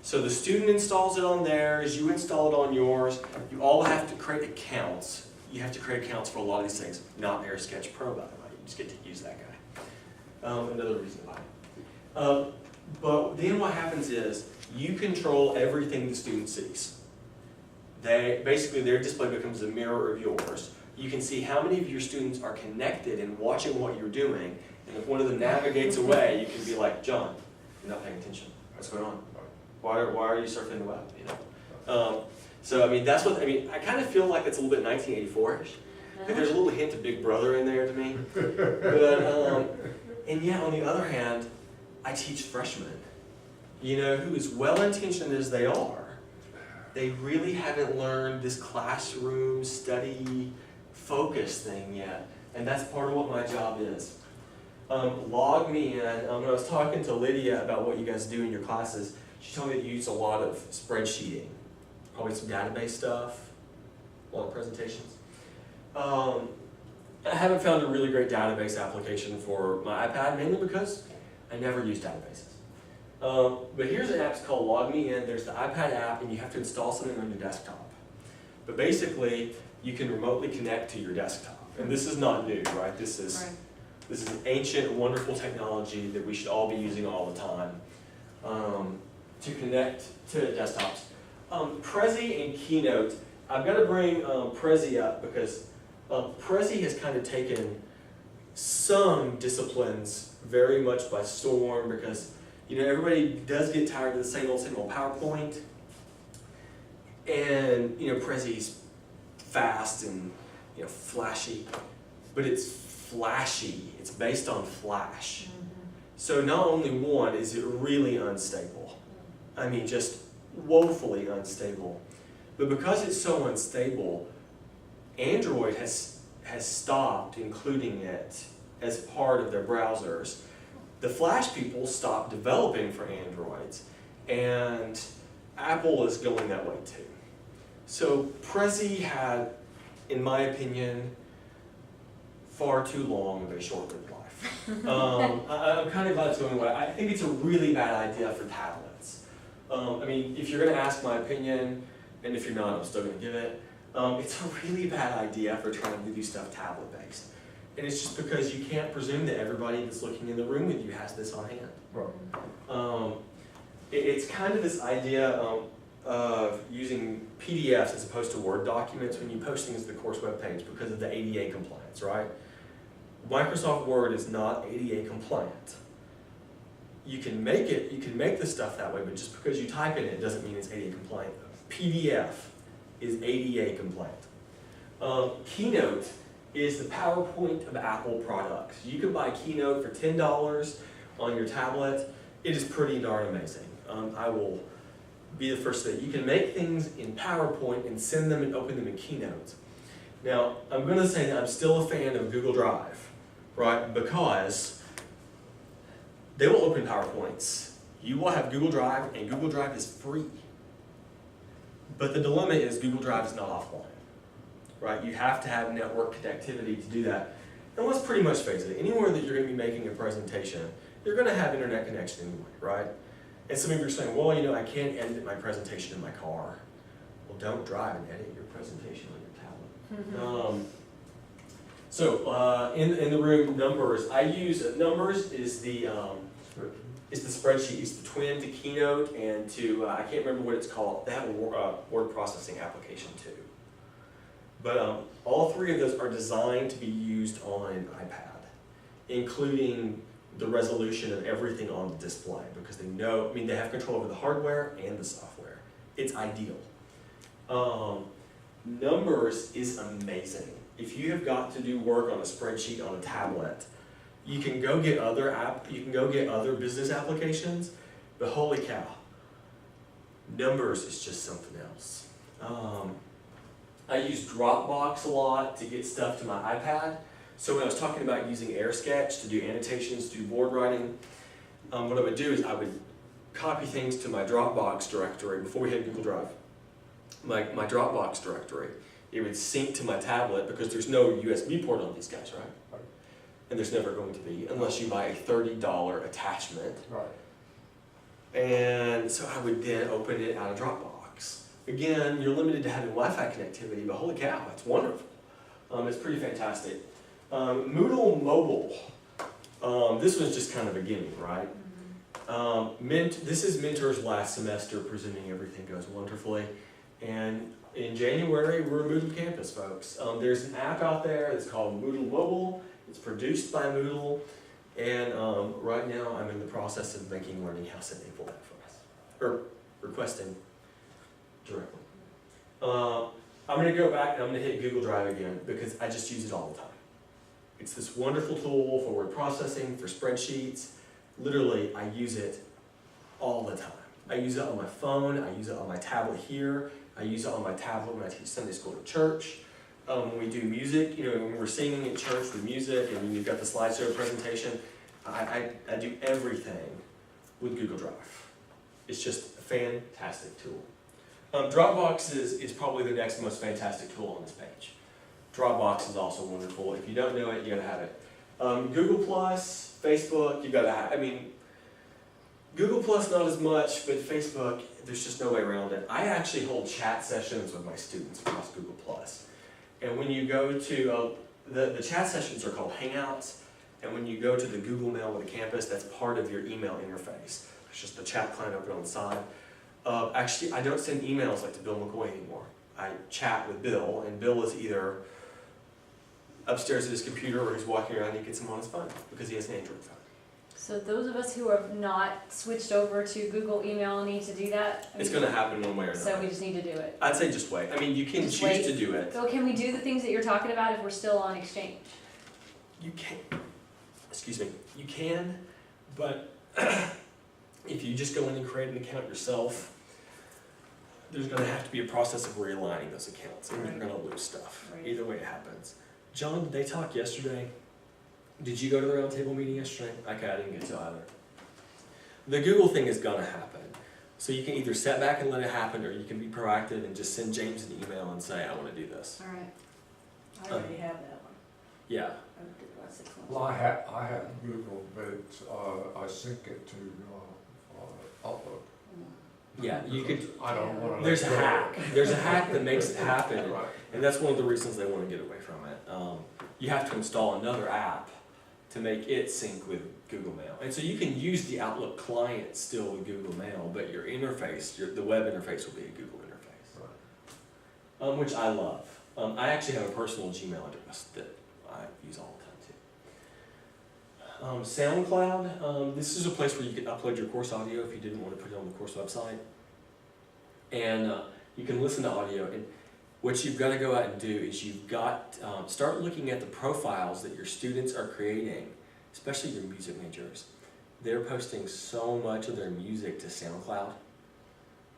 So the student installs it on theirs, you install it on yours. You all have to create accounts. You have to create accounts for a lot of these things. Not AirSketch Pro, by the way. You just get to use that guy. Another reason why. But then what happens is you control everything the student sees. Basically their display becomes a mirror of yours. You can see how many of your students are connected and watching what you're doing. And if one of them navigates away, you can be like, John, you're not paying attention. What's going on? Why are you surfing the web? You know. So I mean, that's what I mean. I kind of feel like it's a little bit 1984ish. Like there's a little hint of Big Brother in there to me. But and yet on the other hand, I teach freshmen. You know, who as well-intentioned as they are, they really haven't learned this classroom study focus thing yet, and that's part of what my job is. Log me in. When I was talking to Lydia about what you guys do in your classes, she told me that you use a lot of spreadsheeting, probably some database stuff, a lot of presentations. I haven't found a really great database application for my iPad, mainly because I never use databases. But here's an app called Log Me In. There's the iPad app, and you have to install something on your desktop. But basically, you can remotely connect to your desktop. And this is not new, right? This is an ancient, wonderful technology that we should all be using all the time to connect to desktops. Prezi and Keynote, I've got to bring Prezi up because Prezi has kind of taken some disciplines very much by storm because, you know, everybody does get tired of the same old PowerPoint. And, you know, Prezi's fast and, you know, flashy, but it's flashy. It's based on Flash. So not only one, is it really unstable. I mean, just woefully unstable. But because it's so unstable, Android has stopped including it as part of their browsers. The Flash people stopped developing for Androids, and Apple is going that way too. So Prezi had, in my opinion, far too long of a short-lived life. I'm kind of glad it's going away. I think it's a really bad idea for tablets. I mean, if you're going to ask my opinion, and if you're not, I'm still going to give it. It's a really bad idea for trying to do stuff tablet-based. And it's just because you can't presume that everybody that's looking in the room with you has this on hand. Right. It's kind of this idea of using PDFs as opposed to Word documents when you post things to the course webpage because of the ADA compliance, right? Microsoft Word is not ADA compliant. You can make the stuff that way, but just because you type in it doesn't mean it's ADA compliant. PDF is ADA compliant. Keynote is the PowerPoint of Apple products. You can buy Keynote for $10 on your tablet. It is pretty darn amazing. I will be the first to say, you can make things in PowerPoint and send them and open them in Keynote. Now, I'm going to say that I'm still a fan of Google Drive, right? Because they will open PowerPoints. You will have Google Drive, and Google Drive is free. But the dilemma is Google Drive is not offline, right? You have to have network connectivity to do that. And let's pretty much face it, anywhere that you're going to be making a presentation, you're going to have internet connection anyway, right? And some of you are saying, well, you know, I can't edit my presentation in my car. Well, don't drive and edit your presentation on your tablet. In the room, Numbers. I use Numbers is the spreadsheet. It's the twin to Keynote and to I can't remember what it's called. They have a word processing application too. But all three of those are designed to be used on an iPad, including the resolution of everything on the display, because they know, I mean, they have control over the hardware and the software. It's ideal. Numbers is amazing. If you have got to do work on a spreadsheet on a tablet, you can go get other business applications, but holy cow, Numbers is just something else. I use Dropbox a lot to get stuff to my iPad. So when I was talking about using AirSketch to do annotations, to do board writing, what I would do is I would copy things to my Dropbox directory before we had Google Drive. My Dropbox directory, it would sync to my tablet because there's no USB port on these guys, right? And there's never going to be unless you buy a $30 attachment. Right. And so I would then open it out of Dropbox. Again, you're limited to having Wi-Fi connectivity, but holy cow, it's wonderful. It's pretty fantastic. Moodle Mobile. This was just kind of a gimme, right? This is Mentor's last semester, presuming everything goes wonderfully. And in January, we're a Moodle campus, folks. There's an app out there that's called Moodle Mobile. It's produced by Moodle. And right now, I'm in the process of making Learning House enable that for us, or requesting directly. I'm going to go back and I'm going to hit Google Drive again because I just use it all the time. It's this wonderful tool for word processing, for spreadsheets. Literally, I use it all the time. I use it on my phone, I use it on my tablet here, I use it on my tablet when I teach Sunday school at church. When we do music, you know, when we're singing at church with music and you've got the slideshow presentation, I do everything with Google Drive. It's just a fantastic tool. Dropbox is probably the next most fantastic tool on this page. Dropbox is also wonderful. If you don't know it, you gotta have it. Google Plus, Facebook, you gotta have. I mean, Google Plus not as much, but Facebook, there's just no way around it. I actually hold chat sessions with my students across Google Plus, and when you go to the chat sessions are called Hangouts, and when you go to the Google Mail with the campus, that's part of your email interface. It's just the chat client open on the side. Actually, I don't send emails like to Bill McCoy anymore. I chat with Bill, and Bill is either upstairs at his computer or he's walking around and he gets him on his phone because he has an Android phone. So those of us who have not switched over to Google email need to do that? It's going to happen one way or another. So we just need to do it. I'd say just wait. I mean, you can Just choose wait. to do it. So can we do the things that you're talking about if we're still on Exchange? You can. Excuse me. You can, but if you just go in and create an account yourself, there's going to have to be a process of realigning those accounts, and you're going to lose stuff. Right. Either way it happens. John, did they talk yesterday? Did you go to the roundtable meeting yesterday? Okay, I didn't get to either. The Google thing is going to happen. So you can either sit back and let it happen, or you can be proactive and just send James an email and say, I want to do this. All right. I already have that one. Yeah. I did it about 6 months Well, ago. I have Google, but I sync it to Outlook. Yeah, you could. I don't want to. There's a hack. There's a hack that makes it happen, Right. and that's one of the reasons they want to get away from it. You have to install another app to make it sync with Google Mail, and so you can use the Outlook client still with Google Mail, but your interface, the web interface, will be a Google interface, Right. Which I love. I actually have a personal Gmail address that I use all the time too. SoundCloud. This is a place where you can upload your course audio if you didn't want to put it on the course website. And you can listen to audio, and what you've got to go out and do is you've got start looking at the profiles that your students are creating, especially your music majors. They're posting so much of their music to SoundCloud.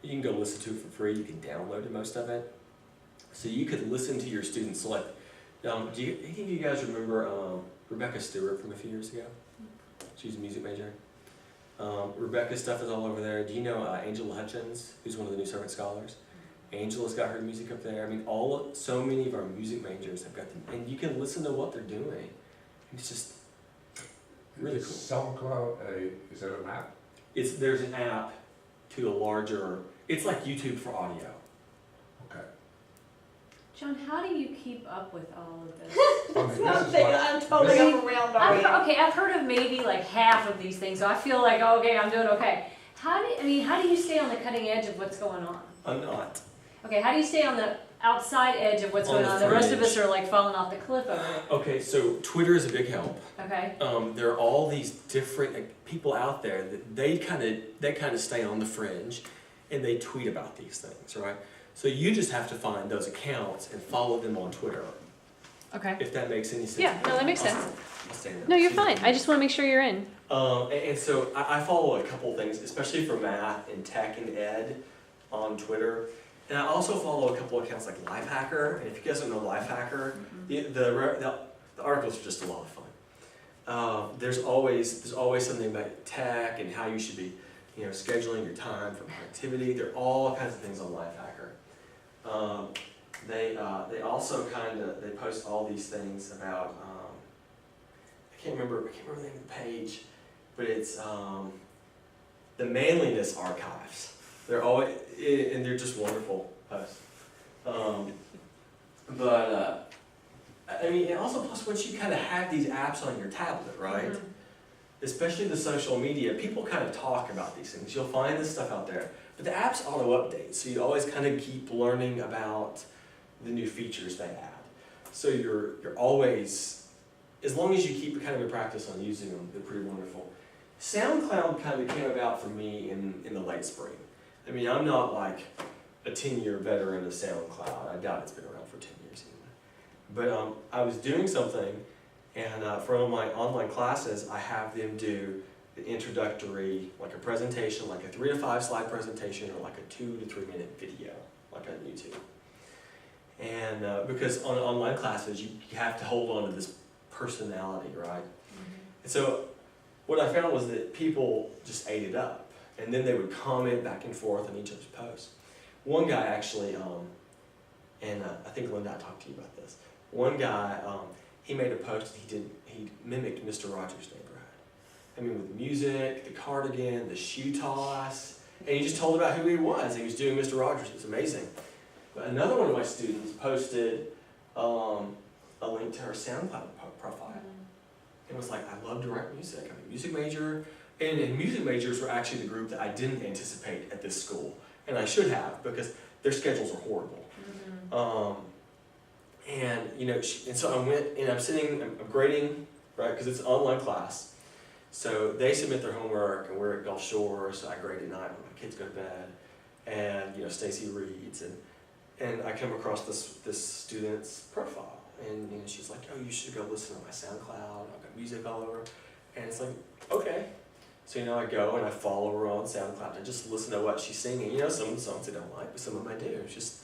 You can go listen to it for free. You can download most of it, so you could listen to your students select. Do any of you guys remember Rebecca Stewart from a few years ago? She's a music major. Rebecca's stuff is all over there. Do you know Angela Hutchins, who's one of the New Servant Scholars? Angela's got her music up there. I mean, so many of our music majors have got them, and you can listen to what they're doing. It's just really Is cool. SoundCloud is it an app? There's an app to a larger. It's like YouTube for audio. Okay. John, how do you keep up with all of this? I mean, It's this not is big, like- I'm totally this- overwhelmed already. I've heard of maybe like half of these things, so I feel like, okay, I'm doing okay. How do you stay on the cutting edge of what's going on? I'm not. Okay, how do you stay on the outside edge of what's On going the on? The rest of fringe. us are like falling off the cliff over it. Okay, so Twitter is a big help. Okay. There are all these different people out there that they kind of stay on the fringe, and they tweet about these things, right? So you just have to find those accounts and follow them on Twitter, Okay. if that makes any sense. Yeah, no, that makes sense. I'll stay there. No, you're fine. I just want to make sure you're in. And so I follow a couple of things, especially for math and tech and ed on Twitter. And I also follow a couple of accounts like Lifehacker. And if you guys don't know Lifehacker, the articles are just a lot of fun. There's always something about tech and how you should be, scheduling your time for productivity. There are all kinds of things on Lifehacker. They also they post all these things about I can't remember the name of the page, but it's the manliness archives. They're always and they're just wonderful posts. And also plus once you kind of have these apps on your tablet, right? Mhm. Especially the social media, people kind of talk about these things. You'll find this stuff out there, but the apps auto-update, so you always kind of keep learning about the new features they add. So you're always, as long as you keep kind of a practice on using them, they're pretty wonderful. SoundCloud kind of came about for me in the late spring. I mean, I'm not like a 10-year veteran of SoundCloud. I doubt it's been around for 10 years anyway. But I was doing something, and for one of my online classes, I have them do the introductory, like a presentation, like a 3 to 5 slide presentation, or like a 2 to 3 minute video, like on YouTube. And because on online classes, you have to hold on to this personality, right? And so what I found was that people just ate it up, and then they would comment back and forth on each other's posts. One guy actually, I think Linda, I talked to you about this. One guy, he made a post, he mimicked Mr. Rogers' Neighborhood. I mean, with music, the cardigan, the shoe toss, and he just told about who he was. He was doing Mr. Rogers. It's amazing. But another one of my students posted a link to her SoundCloud profile. It was like, I love to write music. I'm a music major. And music majors were actually the group that I didn't anticipate at this school. And I should have, because their schedules are horrible. And so I went, and I'm grading, right, because it's an online class. So they submit their homework, and we're at Gulf Shore, so I grade at night when my kids go to bed. And, Stacy reads, and I come across this student's profile. And she's like, oh, you should go listen to my SoundCloud. I've got music all over. And it's like, okay. So, I go and I follow her on SoundCloud. I just listen to what she's singing. Some of the songs I don't like, but some of them I do. It's just,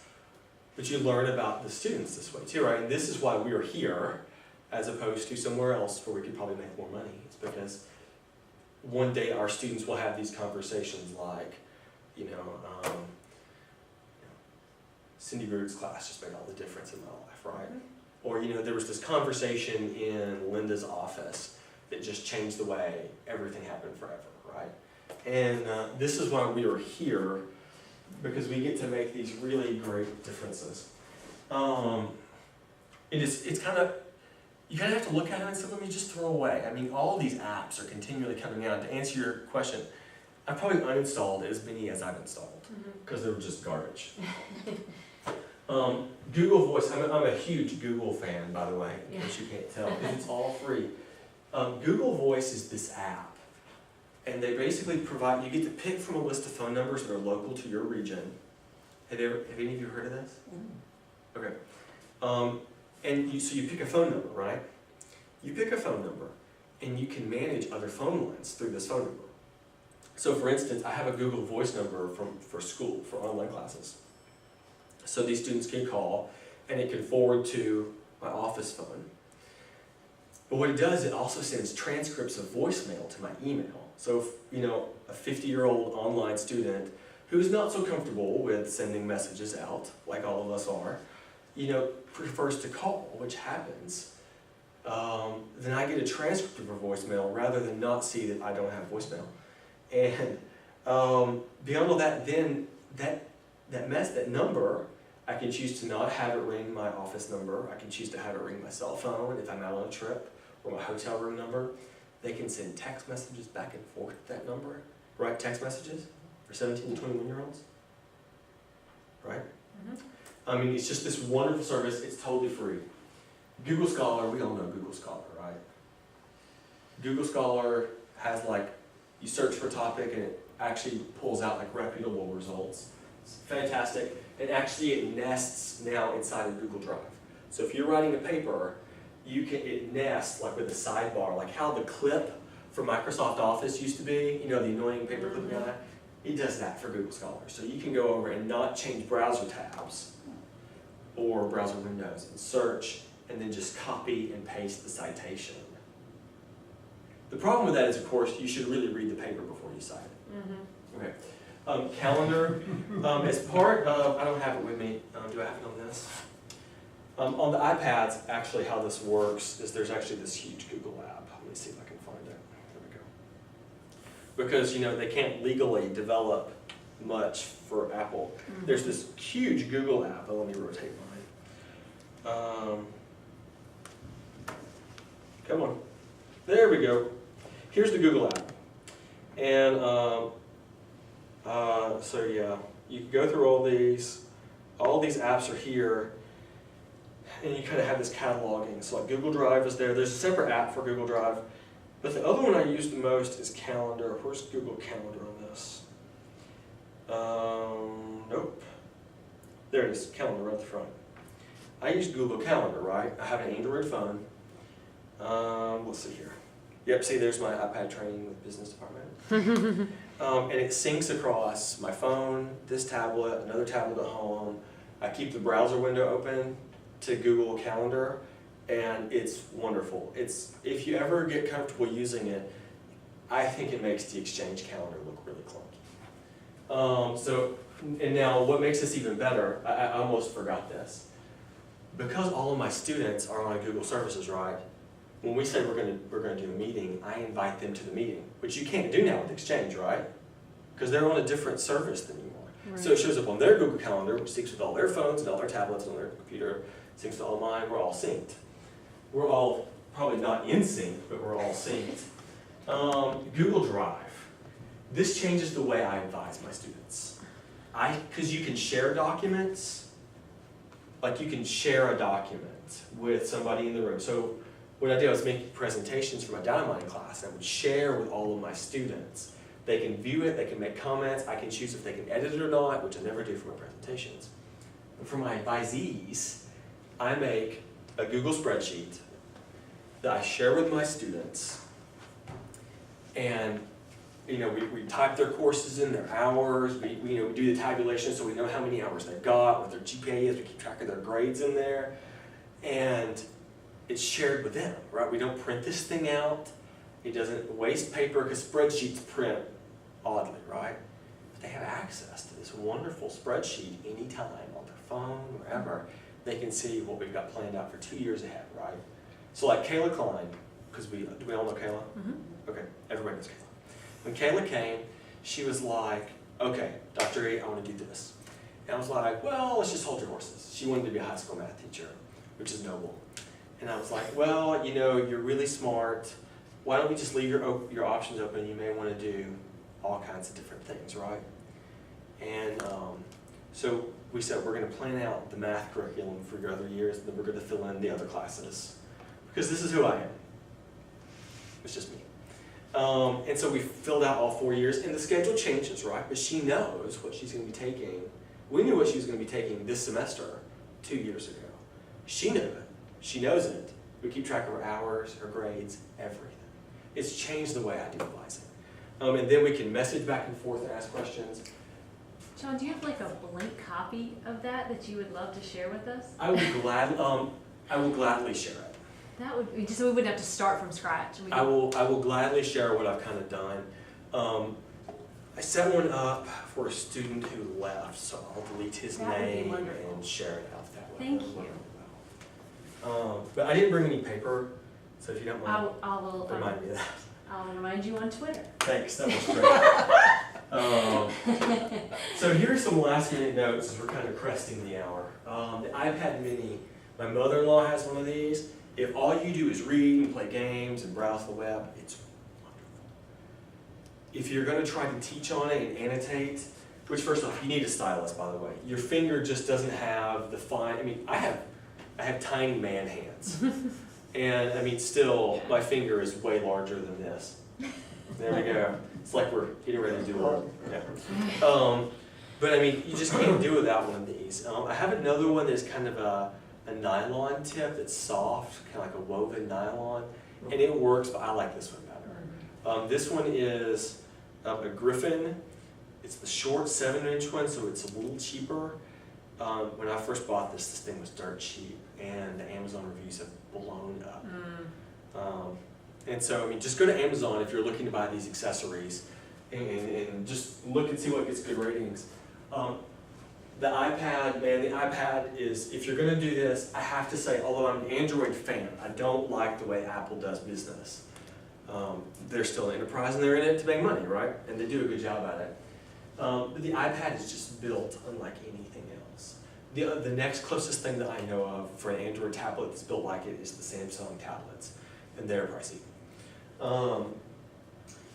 but you learn about the students this way too, right? And this is why we're here as opposed to somewhere else where we could probably make more money. It's because one day our students will have these conversations like, Cindy Root's class just made all the difference in my life, right? Or, there was this conversation in Linda's office that just changed the way everything happened forever, right? And this is why we are here, because we get to make these really great differences. It's kind of, you kind of have to look at it and some of them you just throw away. I mean, all these apps are continually coming out. To answer your question, I've probably uninstalled as many as I've installed, because they were just garbage. Google Voice, I'm a huge Google fan, by the way, in case you can't tell, because it's all free. Google Voice is this app, and they basically provide, you get to pick from a list of phone numbers that are local to your region. Have any of you heard of this? Okay. So you pick a phone number, right? You pick a phone number, and you can manage other phone lines through this phone number. So for instance, I have a Google Voice number for school, for online classes. So these students can call, and it can forward to my office phone. But what it does, it also sends transcripts of voicemail to my email. So if, a 50-year-old online student who's not so comfortable with sending messages out, like all of us are, prefers to call, which happens, then I get a transcript of her voicemail rather than not see that I don't have voicemail. And beyond all that, then that number, I can choose to not have it ring my office number. I can choose to have it ring my cell phone if I'm out on a trip, or my hotel room number. They can send text messages back and forth to that number, right? Text messages for 17 to 21-year-olds, right? I mean, it's just this wonderful service. It's totally free. Google Scholar, we all know Google Scholar, right? Google Scholar has you search for a topic and it actually pulls out reputable results. It's fantastic. And actually it nests now inside of Google Drive. So if you're writing a paper, it nests with a sidebar, like how the clip for Microsoft Office used to be, the annoying paper clip guy. It does that for Google Scholar. So you can go over and not change browser tabs or browser windows and search and then just copy and paste the citation. The problem with that is, of course, you should really read the paper before you cite it. Okay. Calendar, as part of, I don't have it with me, do I have it on this? On the iPads, actually how this works is there's actually this huge Google app. Let me see if I can find it. There we go. Because, they can't legally develop much for Apple. There's this huge Google app. Let me rotate mine. Come on. There we go. Here's the Google app. And so yeah, you can go through all these. All these apps are here. And you kind of have this cataloging. So Google Drive is there. There's a separate app for Google Drive. But the other one I use the most is Calendar. Where's Google Calendar on this? Nope. There it is, Calendar right at the front. I use Google Calendar, right? I have an Android phone. Let's see here. Yep, see there's my iPad training with business department. And it syncs across my phone, this tablet, another tablet at home. I keep the browser window open to Google Calendar, and it's wonderful. If you ever get comfortable using it, I think it makes the Exchange calendar look really clunky. And now what makes this even better, I almost forgot this. Because all of my students are on Google services, right? When we say we're gonna do a meeting, I invite them to the meeting, which you can't do now with Exchange, right? Because they're on a different service than you are. Right. So it shows up on their Google Calendar, which syncs with all their phones and all their tablets and all their computer, syncs to all mine, we're all synced. We're all probably not in sync, but we're all synced. Google Drive. This changes the way I advise my students. Because you can share documents, you can share a document with somebody in the room. So what I did was make presentations for my data mining class. I would share with all of my students. They can view it, they can make comments, I can choose if they can edit it or not, which I never do for my presentations. But for my advisees, I make a Google spreadsheet that I share with my students, and we type their courses in, their hours, we do the tabulation so we know how many hours they've got, what their GPA is, we keep track of their grades in there, and it's shared with them, right? We don't print this thing out, it doesn't waste paper because spreadsheets print oddly, right? But they have access to this wonderful spreadsheet anytime on their phone, wherever. They can see what we've got planned out for 2 years ahead, right? So like Kayla Klein, because do we all know Kayla? Okay, everybody knows Kayla. When Kayla came, she was like, okay, Dr. E, I want to do this. And I was like, well, let's just hold your horses. She wanted to be a high school math teacher, which is noble. And I was like, well, you're really smart. Why don't we just leave your options open? You may want to do all kinds of different things, right? And so we said we're going to plan out the math curriculum for your other years, and then we're going to fill in the other classes. Because this is who I am. It's just me. And so we filled out all 4 years, and the schedule changes, right? But she knows what she's going to be taking. We knew what she was going to be taking this semester 2 years ago. She knew it. She knows it. We keep track of her hours, her grades, everything. It's changed the way I do advising. And then we can message back and forth and ask questions. Jon, do you have a blank copy of that you would love to share with us? I will gladly share it. That would be, just so we wouldn't have to start from scratch. I will gladly share what I've kind of done. I set one up for a student who left, so I'll delete his That would be name wonderful. and share it out that way. Thank you. But I didn't bring any paper, so if you don't mind, I'll remind me of that. I'll remind you on Twitter. Thanks, that was great. So here's some last minute notes as we're kind of cresting the hour. The iPad mini, my mother-in-law has one of these. If all you do is read and play games and browse the web, it's wonderful. If you're going to try to teach on it and annotate, which first off, you need a stylus, by the way. Your finger just doesn't have the fine, I mean, I have tiny man hands. And I mean, still, my finger is way larger than this. There we go. It's like we're getting ready to do a, yeah. But I mean, you just can't do without one of these. I have another one that's kind of a nylon tip that's soft, kind of like a woven nylon, and it works, but I like this one better. This one is a Griffin. It's the short 7-inch one, so it's a little cheaper. When I first bought this thing was dirt cheap, and the Amazon reviews have blown up. And so, I mean, just go to Amazon if you're looking to buy these accessories, and just look and see what gets good ratings. The iPad, man, the iPad is, if you're gonna do this, I have to say, although I'm an Android fan, I don't like the way Apple does business. They're still an enterprise and they're in it to make money, right? And they do a good job at it. But the iPad is just built unlike anything else. The next closest thing that I know of for an Android tablet that's built like it is the Samsung tablets, and they're pricey.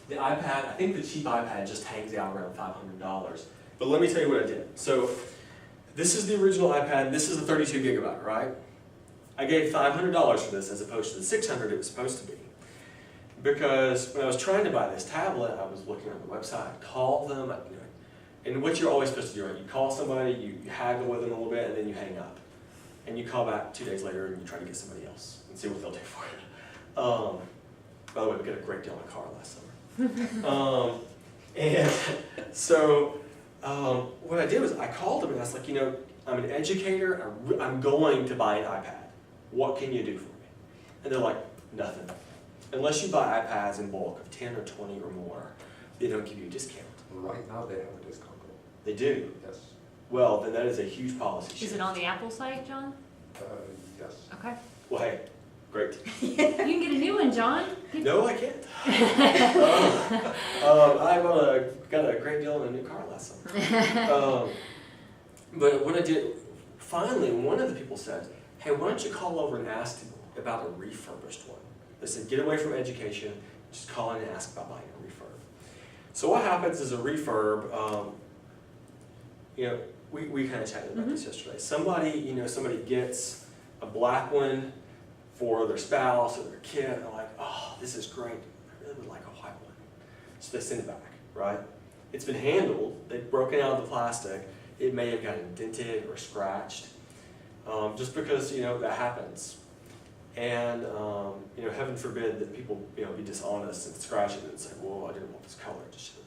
The iPad, I think the cheap iPad just hangs out around $500. But let me tell you what I did. So this is the original iPad, this is the 32 gigabyte, right? I gave $500 for this as opposed to the $600 it was supposed to be. Because when I was trying to buy this tablet, I was looking on the website, called them, and what you're always supposed to do, right? You call somebody, you haggle with them a little bit, and then you hang up. And you call back 2 days later and you try to get somebody else and see what they'll do for you. By the way, we got a great deal on a car last summer. And so what I did was I called them and I was like, I'm an educator, I'm going to buy an iPad. What can you do for me? And they're like, nothing. Unless you buy iPads in bulk of 10 or 20 or more, they don't give you a discount. Right now, they have a discount code. They do. Yes. Well, then that is a huge policy shift. Is it on the Apple site, John? Yes. Okay. Well, hey, great. You can get a new one, John. No, I can't. I got a great deal on a new car last summer. But what I did, finally, one of the people said, hey, why don't you call over and ask about a refurbished one? They said, get away from education, just call in and ask about buying a refurb. So what happens is a refurb, we kind of chatted about this yesterday. Somebody gets a black one for their spouse or their kid, and they're like, oh, this is great, I really would like a white one. So they send it back, right? It's been handled, they've broken out of the plastic, it may have gotten dented or scratched, just because, that happens. And, heaven forbid that people, be dishonest and scratch it and say, well, I didn't want this color, just ship it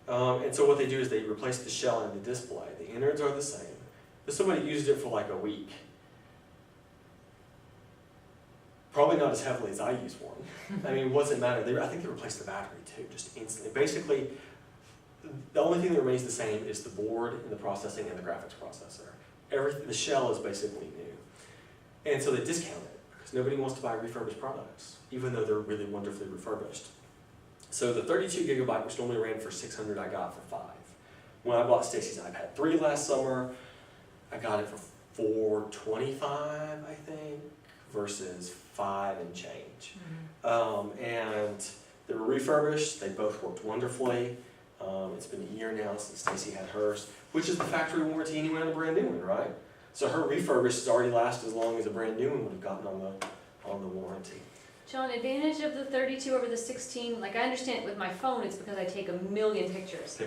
back. And so what they do is they replace the shell and the display. The innards are the same. But somebody used it for like a week. Probably not as heavily as I use one. I mean, what's it matter? I think they replaced the battery too, just instantly. Basically, the only thing that remains the same is the board and the processing and the graphics processor. The shell is basically new. And so they discount it because nobody wants to buy refurbished products, even though they're really wonderfully refurbished. So the 32 gigabyte, which normally ran for $600, I got for $5. When I bought Stacy's iPad 3 last summer, I got it for $425, I think, versus $5 and change. And they were refurbished. They both worked wonderfully. It's been a year now since Stacy had hers, which is the factory warranty anyway on a brand new one, right? So her refurbished has already lasted as long as a brand new one would have gotten on the warranty. John, advantage of the 32 over the 16, like I understand it with my phone, it's because I take a million pictures.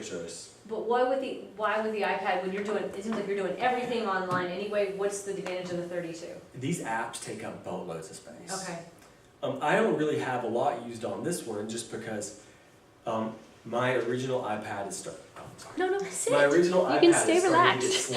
But why with the iPad when it seems like you're doing everything online anyway, what's the advantage of the 32? These apps take up boatloads of space. Okay. I don't really have a lot used on this one just because my original iPad is starting. Oh, sorry. No, sit. My original You iPad can stay is starting to relaxed.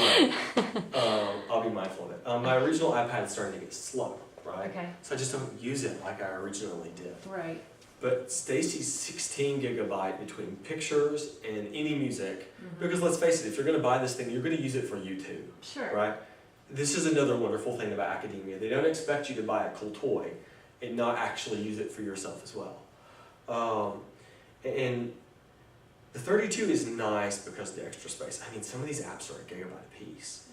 get slow. I'll be mindful of it. My original iPad is starting to get slow, right? Okay. So I just don't use it like I originally did. Right. But Stacy's 16 gigabyte between pictures and any music, Mhm. because let's face it, if you're gonna buy this thing, you're gonna use it for YouTube, Sure. right? This is another wonderful thing about academia. They don't expect you to buy a cool toy and not actually use it for yourself as well. And the 32 is nice because of the extra space. I mean, some of these apps are a gigabyte a piece.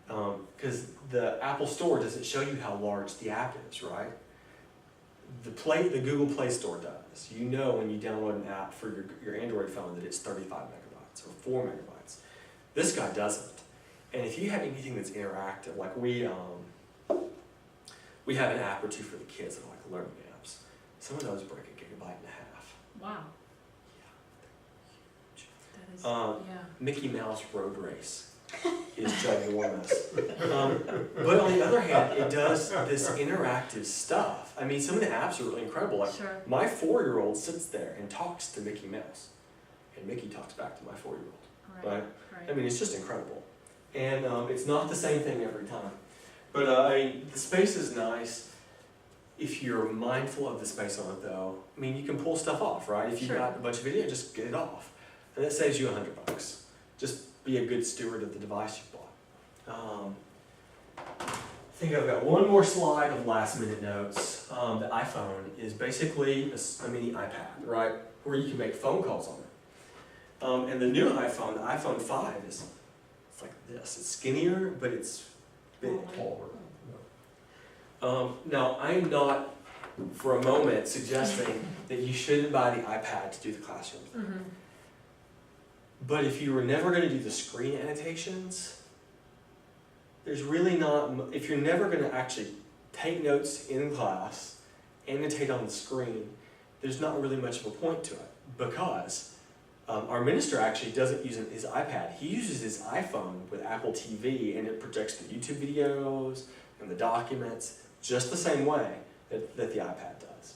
Because the Apple Store doesn't show you how large the app is, right? The Google Play Store does. You know when you download an app for your Android phone that it's 35 megabytes or 4 megabytes. This guy doesn't. And if you have anything that's interactive, like we have an app or two for the kids that are like learning apps. Some of those break a gigabyte and a half. Wow. Yeah. That is, Yeah. yeah. Mickey Mouse Road Race is ginormous. But on the other hand, it does this interactive stuff. I mean, some of the apps are really incredible. Like Sure. my 4-year-old sits there and talks to Mickey Mouse, and Mickey talks back to my 4-year-old. Right. I mean, it's just incredible. And it's not the same thing every time. But I mean, the space is nice. If you're mindful of the space on it though, I mean, you can pull stuff off, right? If you've Sure. got a bunch of video, just get it off. And that saves you $100. Just be a good steward of the device you bought. I think I've got one more slide of last minute notes. The iPhone is basically a mini iPad, right? Where you can make phone calls on it. And the new iPhone, the iPhone 5 it's like this. It's skinnier, but it's big. Taller. Now, I'm not for a moment suggesting that you shouldn't buy the iPad to do the classroom thing. Mm-hmm. But if you were never going to do the screen annotations, there's really not, if you're never going to actually take notes in class, annotate on the screen, there's not really much of a point to it. Because our minister actually doesn't use his iPad. He uses his iPhone with Apple TV, and it projects the YouTube videos and the documents just the same way that the iPad does.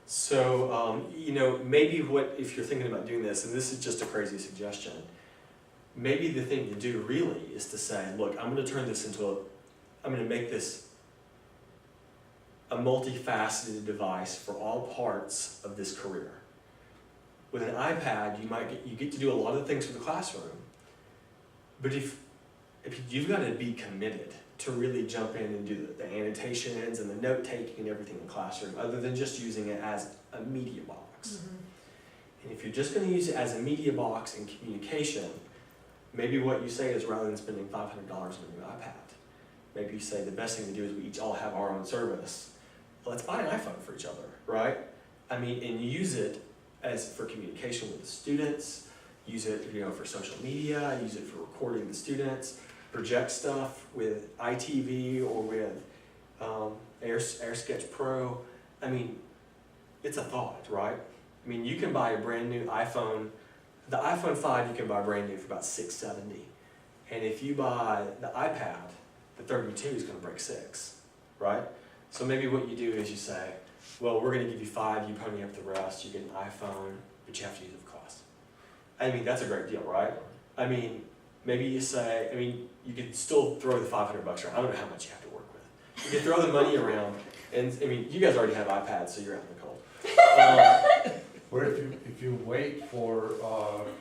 So, you know, maybe if you're thinking about doing this, and this is just a crazy suggestion, maybe the thing to do really is to say, look, I'm going to make this a multifaceted device for all parts of this career. With an iPad, you get to do a lot of things for the classroom, but if you've got to be committed to really jump in and do the annotations and the note taking and everything in the classroom, other than just using it as a media box. Mm-hmm. And if you're just going to use it as a media box in communication, maybe what you say is rather than spending $500 on a new iPad, maybe you say the best thing to do is we each all have our own service. Let's buy an iPhone for each other, right? I mean, and use it as for communication with the students, use it, you know, for social media, use it for recording the students, project stuff with iTV or with AirSketch Pro. I mean, it's a thought, right? I mean, you can buy a brand new iPhone. The iPhone 5 you can buy brand new for about $670. And if you buy the iPad, the 32 is going to break $6, right? So maybe what you do is you say, well, we're going to give you 5, you pony up the rest, you get an iPhone, but you have to use it for class. I mean, that's a great deal, right? I mean, maybe you say, I mean, you could still throw the $500 around. I don't know how much you have to work with. You could throw the money around, and I mean, you guys already have iPads, so you're out in the cold. Or if you wait for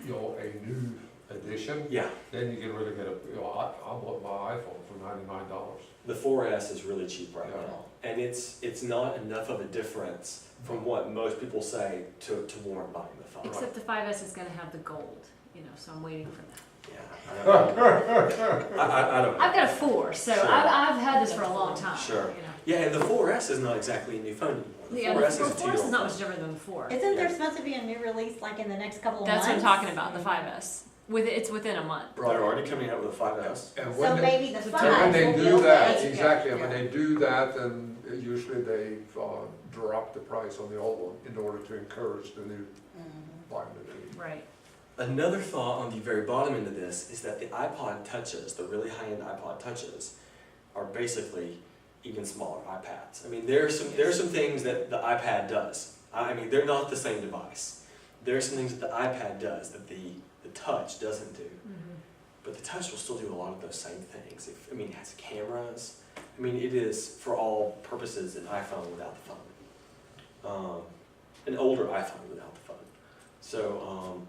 you know, a new edition, Yeah, then you can really get a, you know, I bought my iPhone for $99. the 4S is really cheap right Yeah. now, and it's not enough of a difference from what most people say to warrant buying the phone. Except the 5S is gonna have the gold, you know, so I'm waiting for that. Yeah, I don't know. I don't know. I've got a 4, so Sure. I've had this for a long time. Sure. You know. Yeah, and the 4S is not exactly a new phone anymore. The Yeah, 4S the is a 4S is two-year-old not phone. much different than the 4. Isn't there Yeah. supposed to be a new release like in the next couple of That's months? what I'm talking about, the 5S. It's within a month. They're already coming out with a 5S. And So when they, maybe the So and 5 when they will be do that, okay. exactly, and when Yeah. they do that, then usually they drop the price on the old one in order to encourage the new buying the new. Right. Another thought on the very bottom end of this is that the iPod Touches, the really high-end iPod Touches, are basically even smaller iPads. I mean, there are some things that the iPad does. I mean, they're not the same device. There are some things that the iPad does that the Touch doesn't do. Mm-hmm. But the Touch will still do a lot of those same things. I mean, it has cameras. I mean, it is, for all purposes, an iPhone without the phone. an older iPhone without the phone. So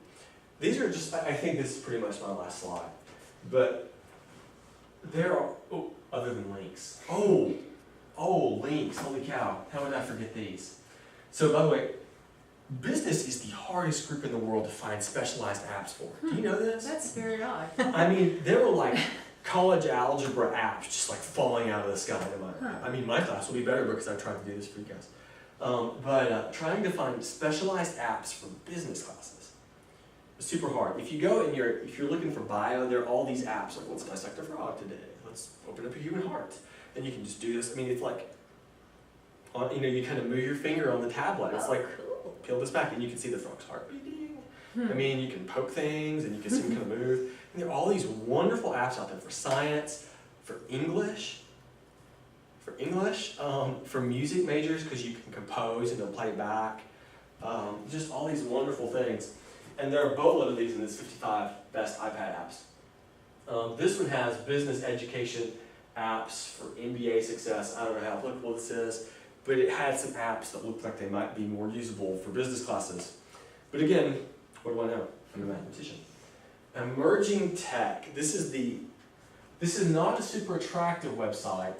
these are just, I think this is pretty much my last slide. But there are, oh, other than links. Oh, links, holy cow, how would I forget these? So by the way, business is the hardest group in the world to find specialized apps for. Do you know this? That's very odd. I mean, there were like college algebra apps just like falling out of the sky. I mean, my class will be better because I tried to do this for you guys. But trying to find specialized apps for business classes is super hard. If you go and if you're looking for bio, there are all these apps like, let's dissect a frog today. Let's open up a human heart. And you can just do this. I mean, it's like, you kind of move your finger on the tablet. It's like, Cool. peel this back and you can see the frog's heart beating. I mean, you can poke things and you can see them kind of move. And there are all these wonderful apps out there for science, for English, for music majors because you can compose and they'll play back. Just all these wonderful things. And there are a boatload of these in this 55 best iPad apps. This one has business education apps for MBA success. I don't know how applicable this is, but it had some apps that looked like they might be more usable for business classes. But again, what do I know? I'm a mathematician. Emerging tech. This is not a super attractive website,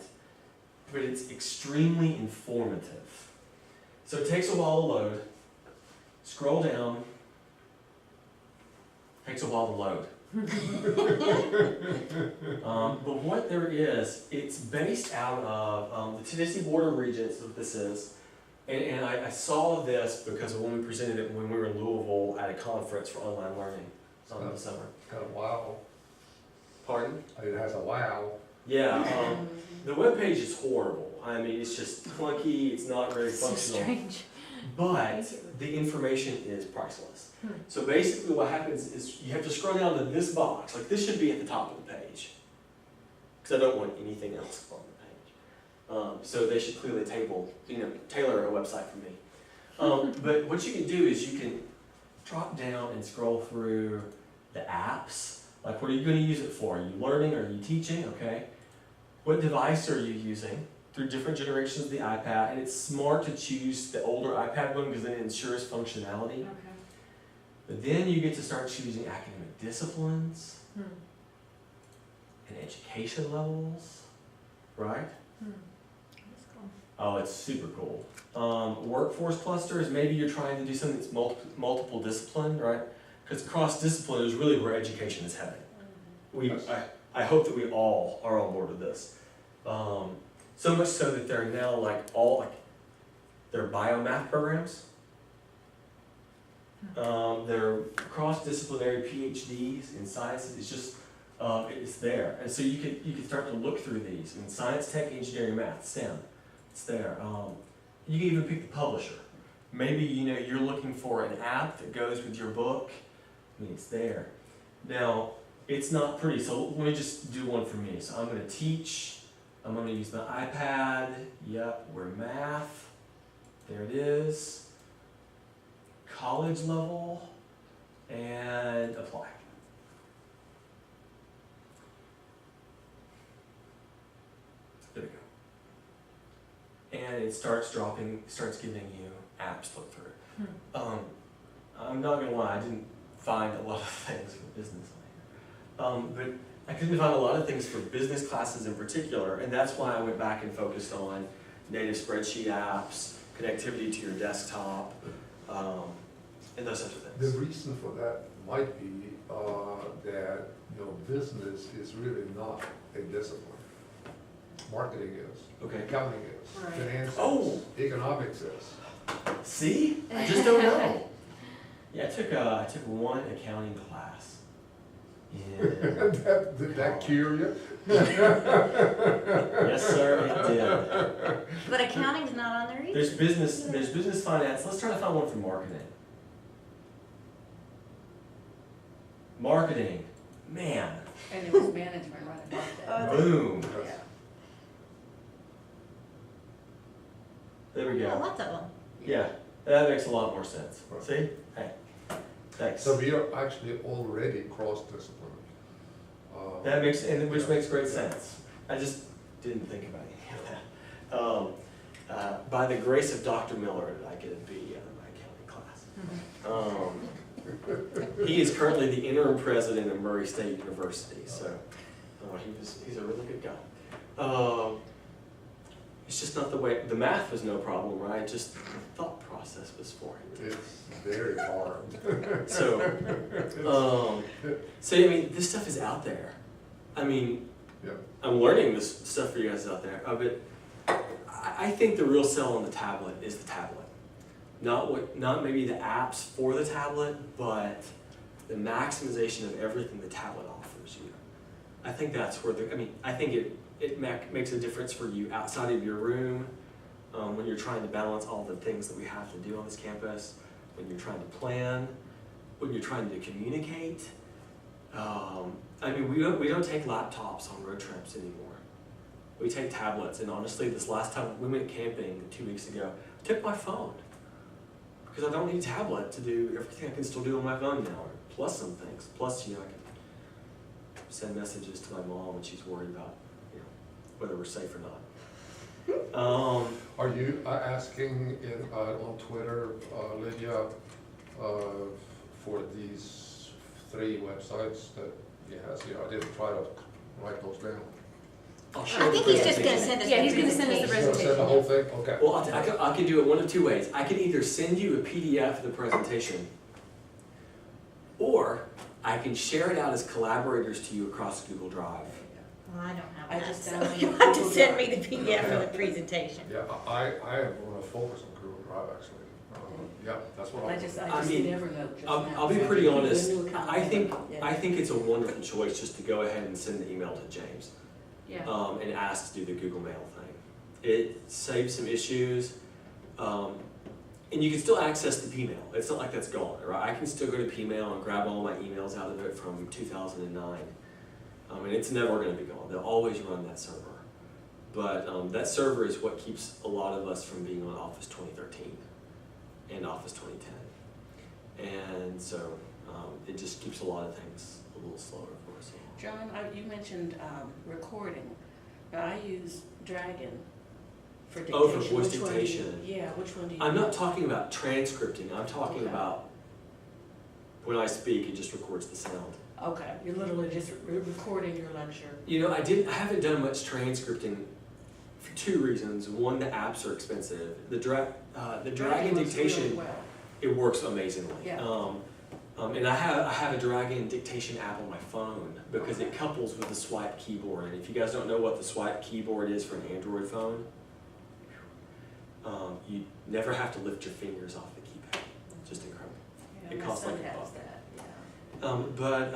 but it's extremely informative. So it takes a while to load. Scroll down. Takes a while to load. But what there is, it's based out of the Tennessee Border Region, is what this is. And I saw this because when we presented it when we were in Louisville at a conference for online learning. It was on the summer. Got a wow. Pardon? It has a wow. Yeah, the webpage is horrible. I mean, it's just clunky, it's not very So functional. strange. But the information is priceless. So basically what happens is you have to scroll down to this box. Like this should be at the top of the page. Because I don't want anything else on the page. So they should clearly tailor a website for me. But what you can do is you can drop down and scroll through the apps. Like what are you going to use it for? Are you learning? Are you teaching? Okay. What device are you using? Through different generations of the iPad, and it's smart to choose the older iPad one because then it ensures functionality. Okay. But then you get to start choosing academic disciplines and education levels, right? That's cool. Oh, it's super cool. Workforce clusters, maybe you're trying to do something that's multiple discipline, right? Because cross-discipline is really where education is heading. I hope that we all are on board with this. So much so that they're now they're biomath programs. They're cross-disciplinary PhDs in sciences. It's just, it's there. And so you can start to look through these. I mean, science, tech, engineering, math, STEM, it's there. You can even pick the publisher. Maybe, you're looking for an app that goes with your book. I mean, it's there. Now, it's not pretty, so let me just do one for me. So I'm gonna teach. I'm going to use my iPad. Yep, we're math. There it is. College level. And apply. There we go. And it starts giving you apps to look through. I'm not going to lie, I didn't find a lot of things for business on here. But I couldn't find a lot of things for business classes in particular, and that's why I went back and focused on native spreadsheet apps, connectivity to your desktop, and those types of things. The reason for that might be that business is really not a discipline. Marketing is. Okay. Accounting is. Right. Finance Oh. is. Economics is. See? I just don't know. Yeah, I took one accounting class. Yeah. Did that cure you? Yes, sir, it did. But accounting's not on there either. There's business finance. Let's try to find one for marketing. Marketing. Man. And it was management right above that. Boom. Yeah. There we Oh, go. lots of them. Yeah, that makes a lot more sense. Right. See? Hey, thanks. So we are actually already cross-disciplinary. Which makes great sense. I just didn't think about any of that. By the grace of Dr. Miller, did I get a B on my accounting He is currently the interim president of Murray State University, so he's a really good guy. It's just not the way, the math was no problem, right? Just the thought process was foreign. It's very hard. So I mean, this stuff is out there. I mean, Yeah. I'm learning this stuff for you guys out there. But I think the real sell on the tablet is the tablet. Not maybe the apps for the tablet, but the maximization of everything the tablet offers you. I think that's where I think it makes a difference for you outside of your room, when you're trying to balance all the things that we have to do on this campus, when you're trying to plan, when you're trying to communicate. I mean, we don't take laptops on road trips anymore. We take tablets, and honestly, this last time we went camping 2 weeks ago, I took my phone because I don't need a tablet to do everything I can still do on my phone now, plus some things. Plus, I can send messages to my mom when she's worried about, whether we're safe or not. Are you asking on Twitter, Lydia, for these 3 websites that he has here? I didn't try to write those down. I'll share I think the he's just gonna presentation. send us. Yeah, he's gonna send us the You gonna send the whole thing? Okay. Well, I can do it one of 2 ways. I can either send you a PDF of the presentation, or I can share it out as collaborators to you across Google Drive. Well, I don't have I that, just so downloaded you have to Google send me Drive. the PDF for the presentation. Yeah, I want to focus on Google Drive, actually. Yeah, that's what I I. just I did mean, Evernote just I'll now. be So pretty can do a honest. new account. I think Yeah. it's a wonderful choice just to go ahead and send the email to James, Yeah. and ask to do the Google Mail thing. It saves some issues, and you can still access the P-mail. It's not like that's gone, right? I can still go to P-mail and grab all my emails out of it from 2009, and it's never going to be gone. They'll always run that server, but that server is what keeps a lot of us from being on Office 2013 and Office 2010. And so it just keeps a lot of things a little slower for us. John, you mentioned recording. Now, I use Dragon for dictation. Oh, for voice Which one do you- dictation. Yeah, which one do you? I'm not use? talking about transcripting, I'm talking Okay. about when I speak, it just records the sound. Okay, you're literally just recording your lecture. I haven't done much transcripting for 2 reasons. One, the apps are expensive. The Dragon works dictation, really well. it works amazingly. Yeah. And I have a Dragon dictation app on my phone because it couples with the swipe keyboard. And if you guys don't know what the swipe keyboard is for an Android phone, you never have to lift your fingers off the keypad. It's just incredible. Yeah, It my costs son like $1. has that, yeah. But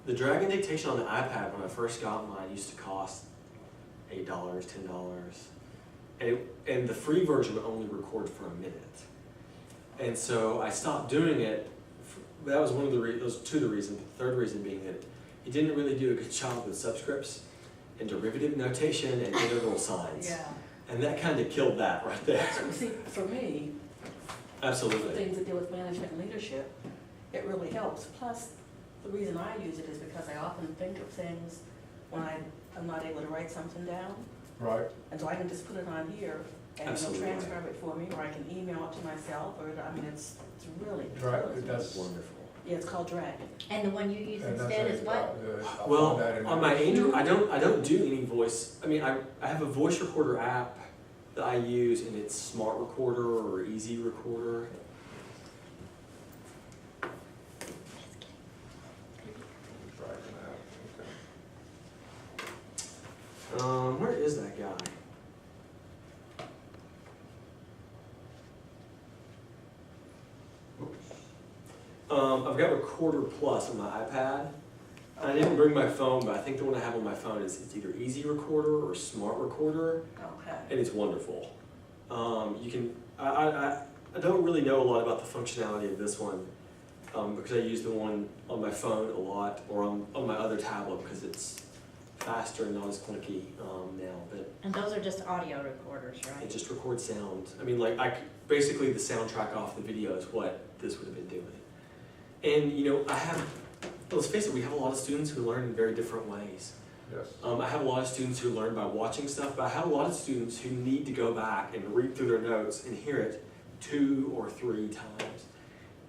the Dragon dictation on the iPad, when I first got mine, used to cost $8, $10. And the free version would only record for a minute. And so I stopped doing it. That was one of those 2 of the reasons. The third reason being that it didn't really do a good job with subscripts and derivative notation and integral signs. Yeah. And that kind of killed that right there. So, see, for me, for Absolutely. things that deal with management and leadership, it really helps. Plus, the reason I use it is because I often think of things when I'm not able to write something down. Right. And so I can just put it on here and it'll Absolutely. transcribe it for me, or I can email it to myself, or, it's really. Right, really- that's. Wonderful. Yeah, it's called Dragon. And the one you use and that's instead a- is what? I'll Well, find that in on there. my Android, I don't do any voice. I mean, I have a voice recorder app that I use, and it's Smart Recorder or Easy Recorder. Dragon app, okay. Where is that guy? I've got Recorder Plus on my iPad. I didn't bring my phone, but I think the one I have on my phone is it's either Easy Recorder or Smart Recorder, Okay. and it's wonderful. You can. I don't really know a lot about the functionality of this one because I use the one on my phone a lot, or on my other tablet because it's faster and not as clunky now. But And those are just audio recorders, it right? just records sound. I mean, basically the soundtrack off the video is what this would have been doing. And let's face it, we have a lot of students who learn in very different ways. Yes. I have a lot of students who learn by watching stuff, but I have a lot of students who need to go back and read through their notes and hear it 2 or 3 times.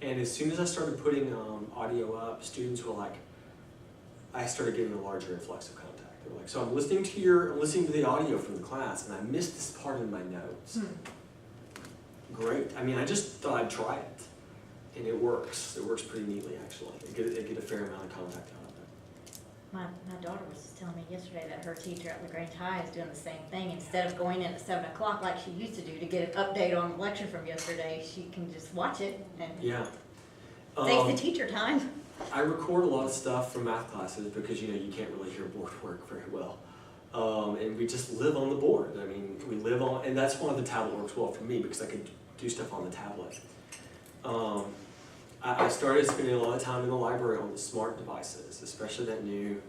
And as soon as I started putting audio up, students were like, I started getting a larger influx of contact. They were like, so I'm listening to the audio from the class, and I missed this part in my notes. Great. I mean, I just thought I'd try it, and it works. It works pretty neatly, actually. I get a fair amount of contact out of it. My daughter was just telling me yesterday that her teacher at LaGrange High is doing the same thing. Instead of going in at 7 o'clock like she used to do to get an update on the lecture from yesterday, she can just watch it and Yeah. saves the teacher time. I record a lot of stuff from math classes because, you know, you can't really hear board work very well. And we just live on the board. I mean, we live on, and that's why the tablet works well for me, because I can do stuff on the tablet. I started spending a lot of time in the library on the smart devices, especially the new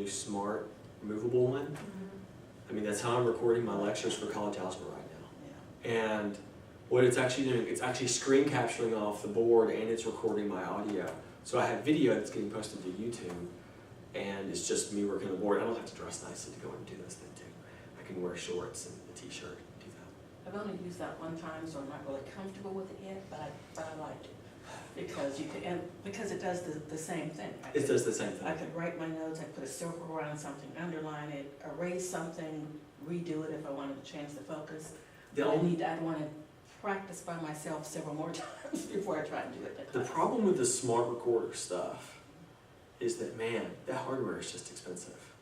smart movable one. I mean, that's how I'm recording my lectures for college algebra right now. Yeah. And what it's actually doing, it's actually screen capturing off the board, and it's recording my audio. So I have video that's getting posted to YouTube, and it's just me working the board. I don't have to dress nicely to go and do this thing too. I can wear shorts and a t-shirt and do that. I've only used that one time, so I'm not really comfortable with it yet, but I liked it. Because it does the same thing. It does the same thing. I could write my notes, I put a circle around something, underline it, erase something, redo it if I wanted to change the focus. I'd want to practice by myself several more times before I try and do it. The problem with the smart recorder stuff is that, man, that hardware is just expensive.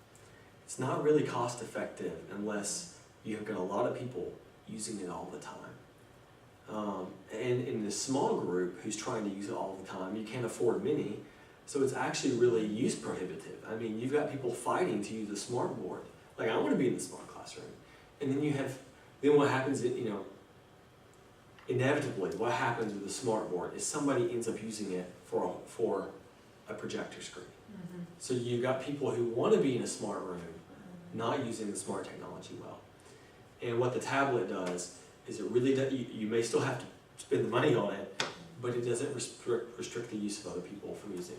It's not really cost effective unless you've got a lot of people using it all the time. And in the small group who's trying to use it all the time, you can't afford many, so it's actually really use prohibitive. I mean, you've got people fighting to use the smart board. Like, I want to be in the smart classroom. And then what happens is, you know, inevitably what happens with the smart board is somebody ends up using it for a projector screen. So you've got people who want to be in a smart room, not using the smart technology well. And what the tablet does is it really does, you may still have to spend the money on it, but it doesn't restrict the use of other people from using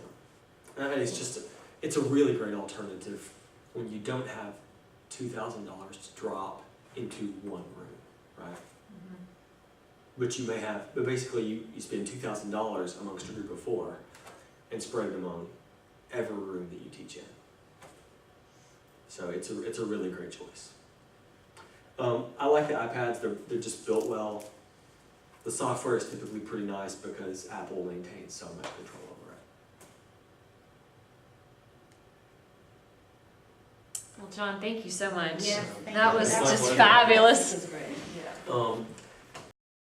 them. And it's a really great alternative when you don't have $2,000 to drop into one room, right? But you may have, but basically you spend $2,000 amongst a group of 4 and spread it among every room that you teach in. So it's a really great choice. I like the iPads, they're just built well. The software is typically pretty nice because Apple maintains so much control over it. Well, John, thank you so much. Yes, That was you. just My pleasure. fabulous. This is great, yeah.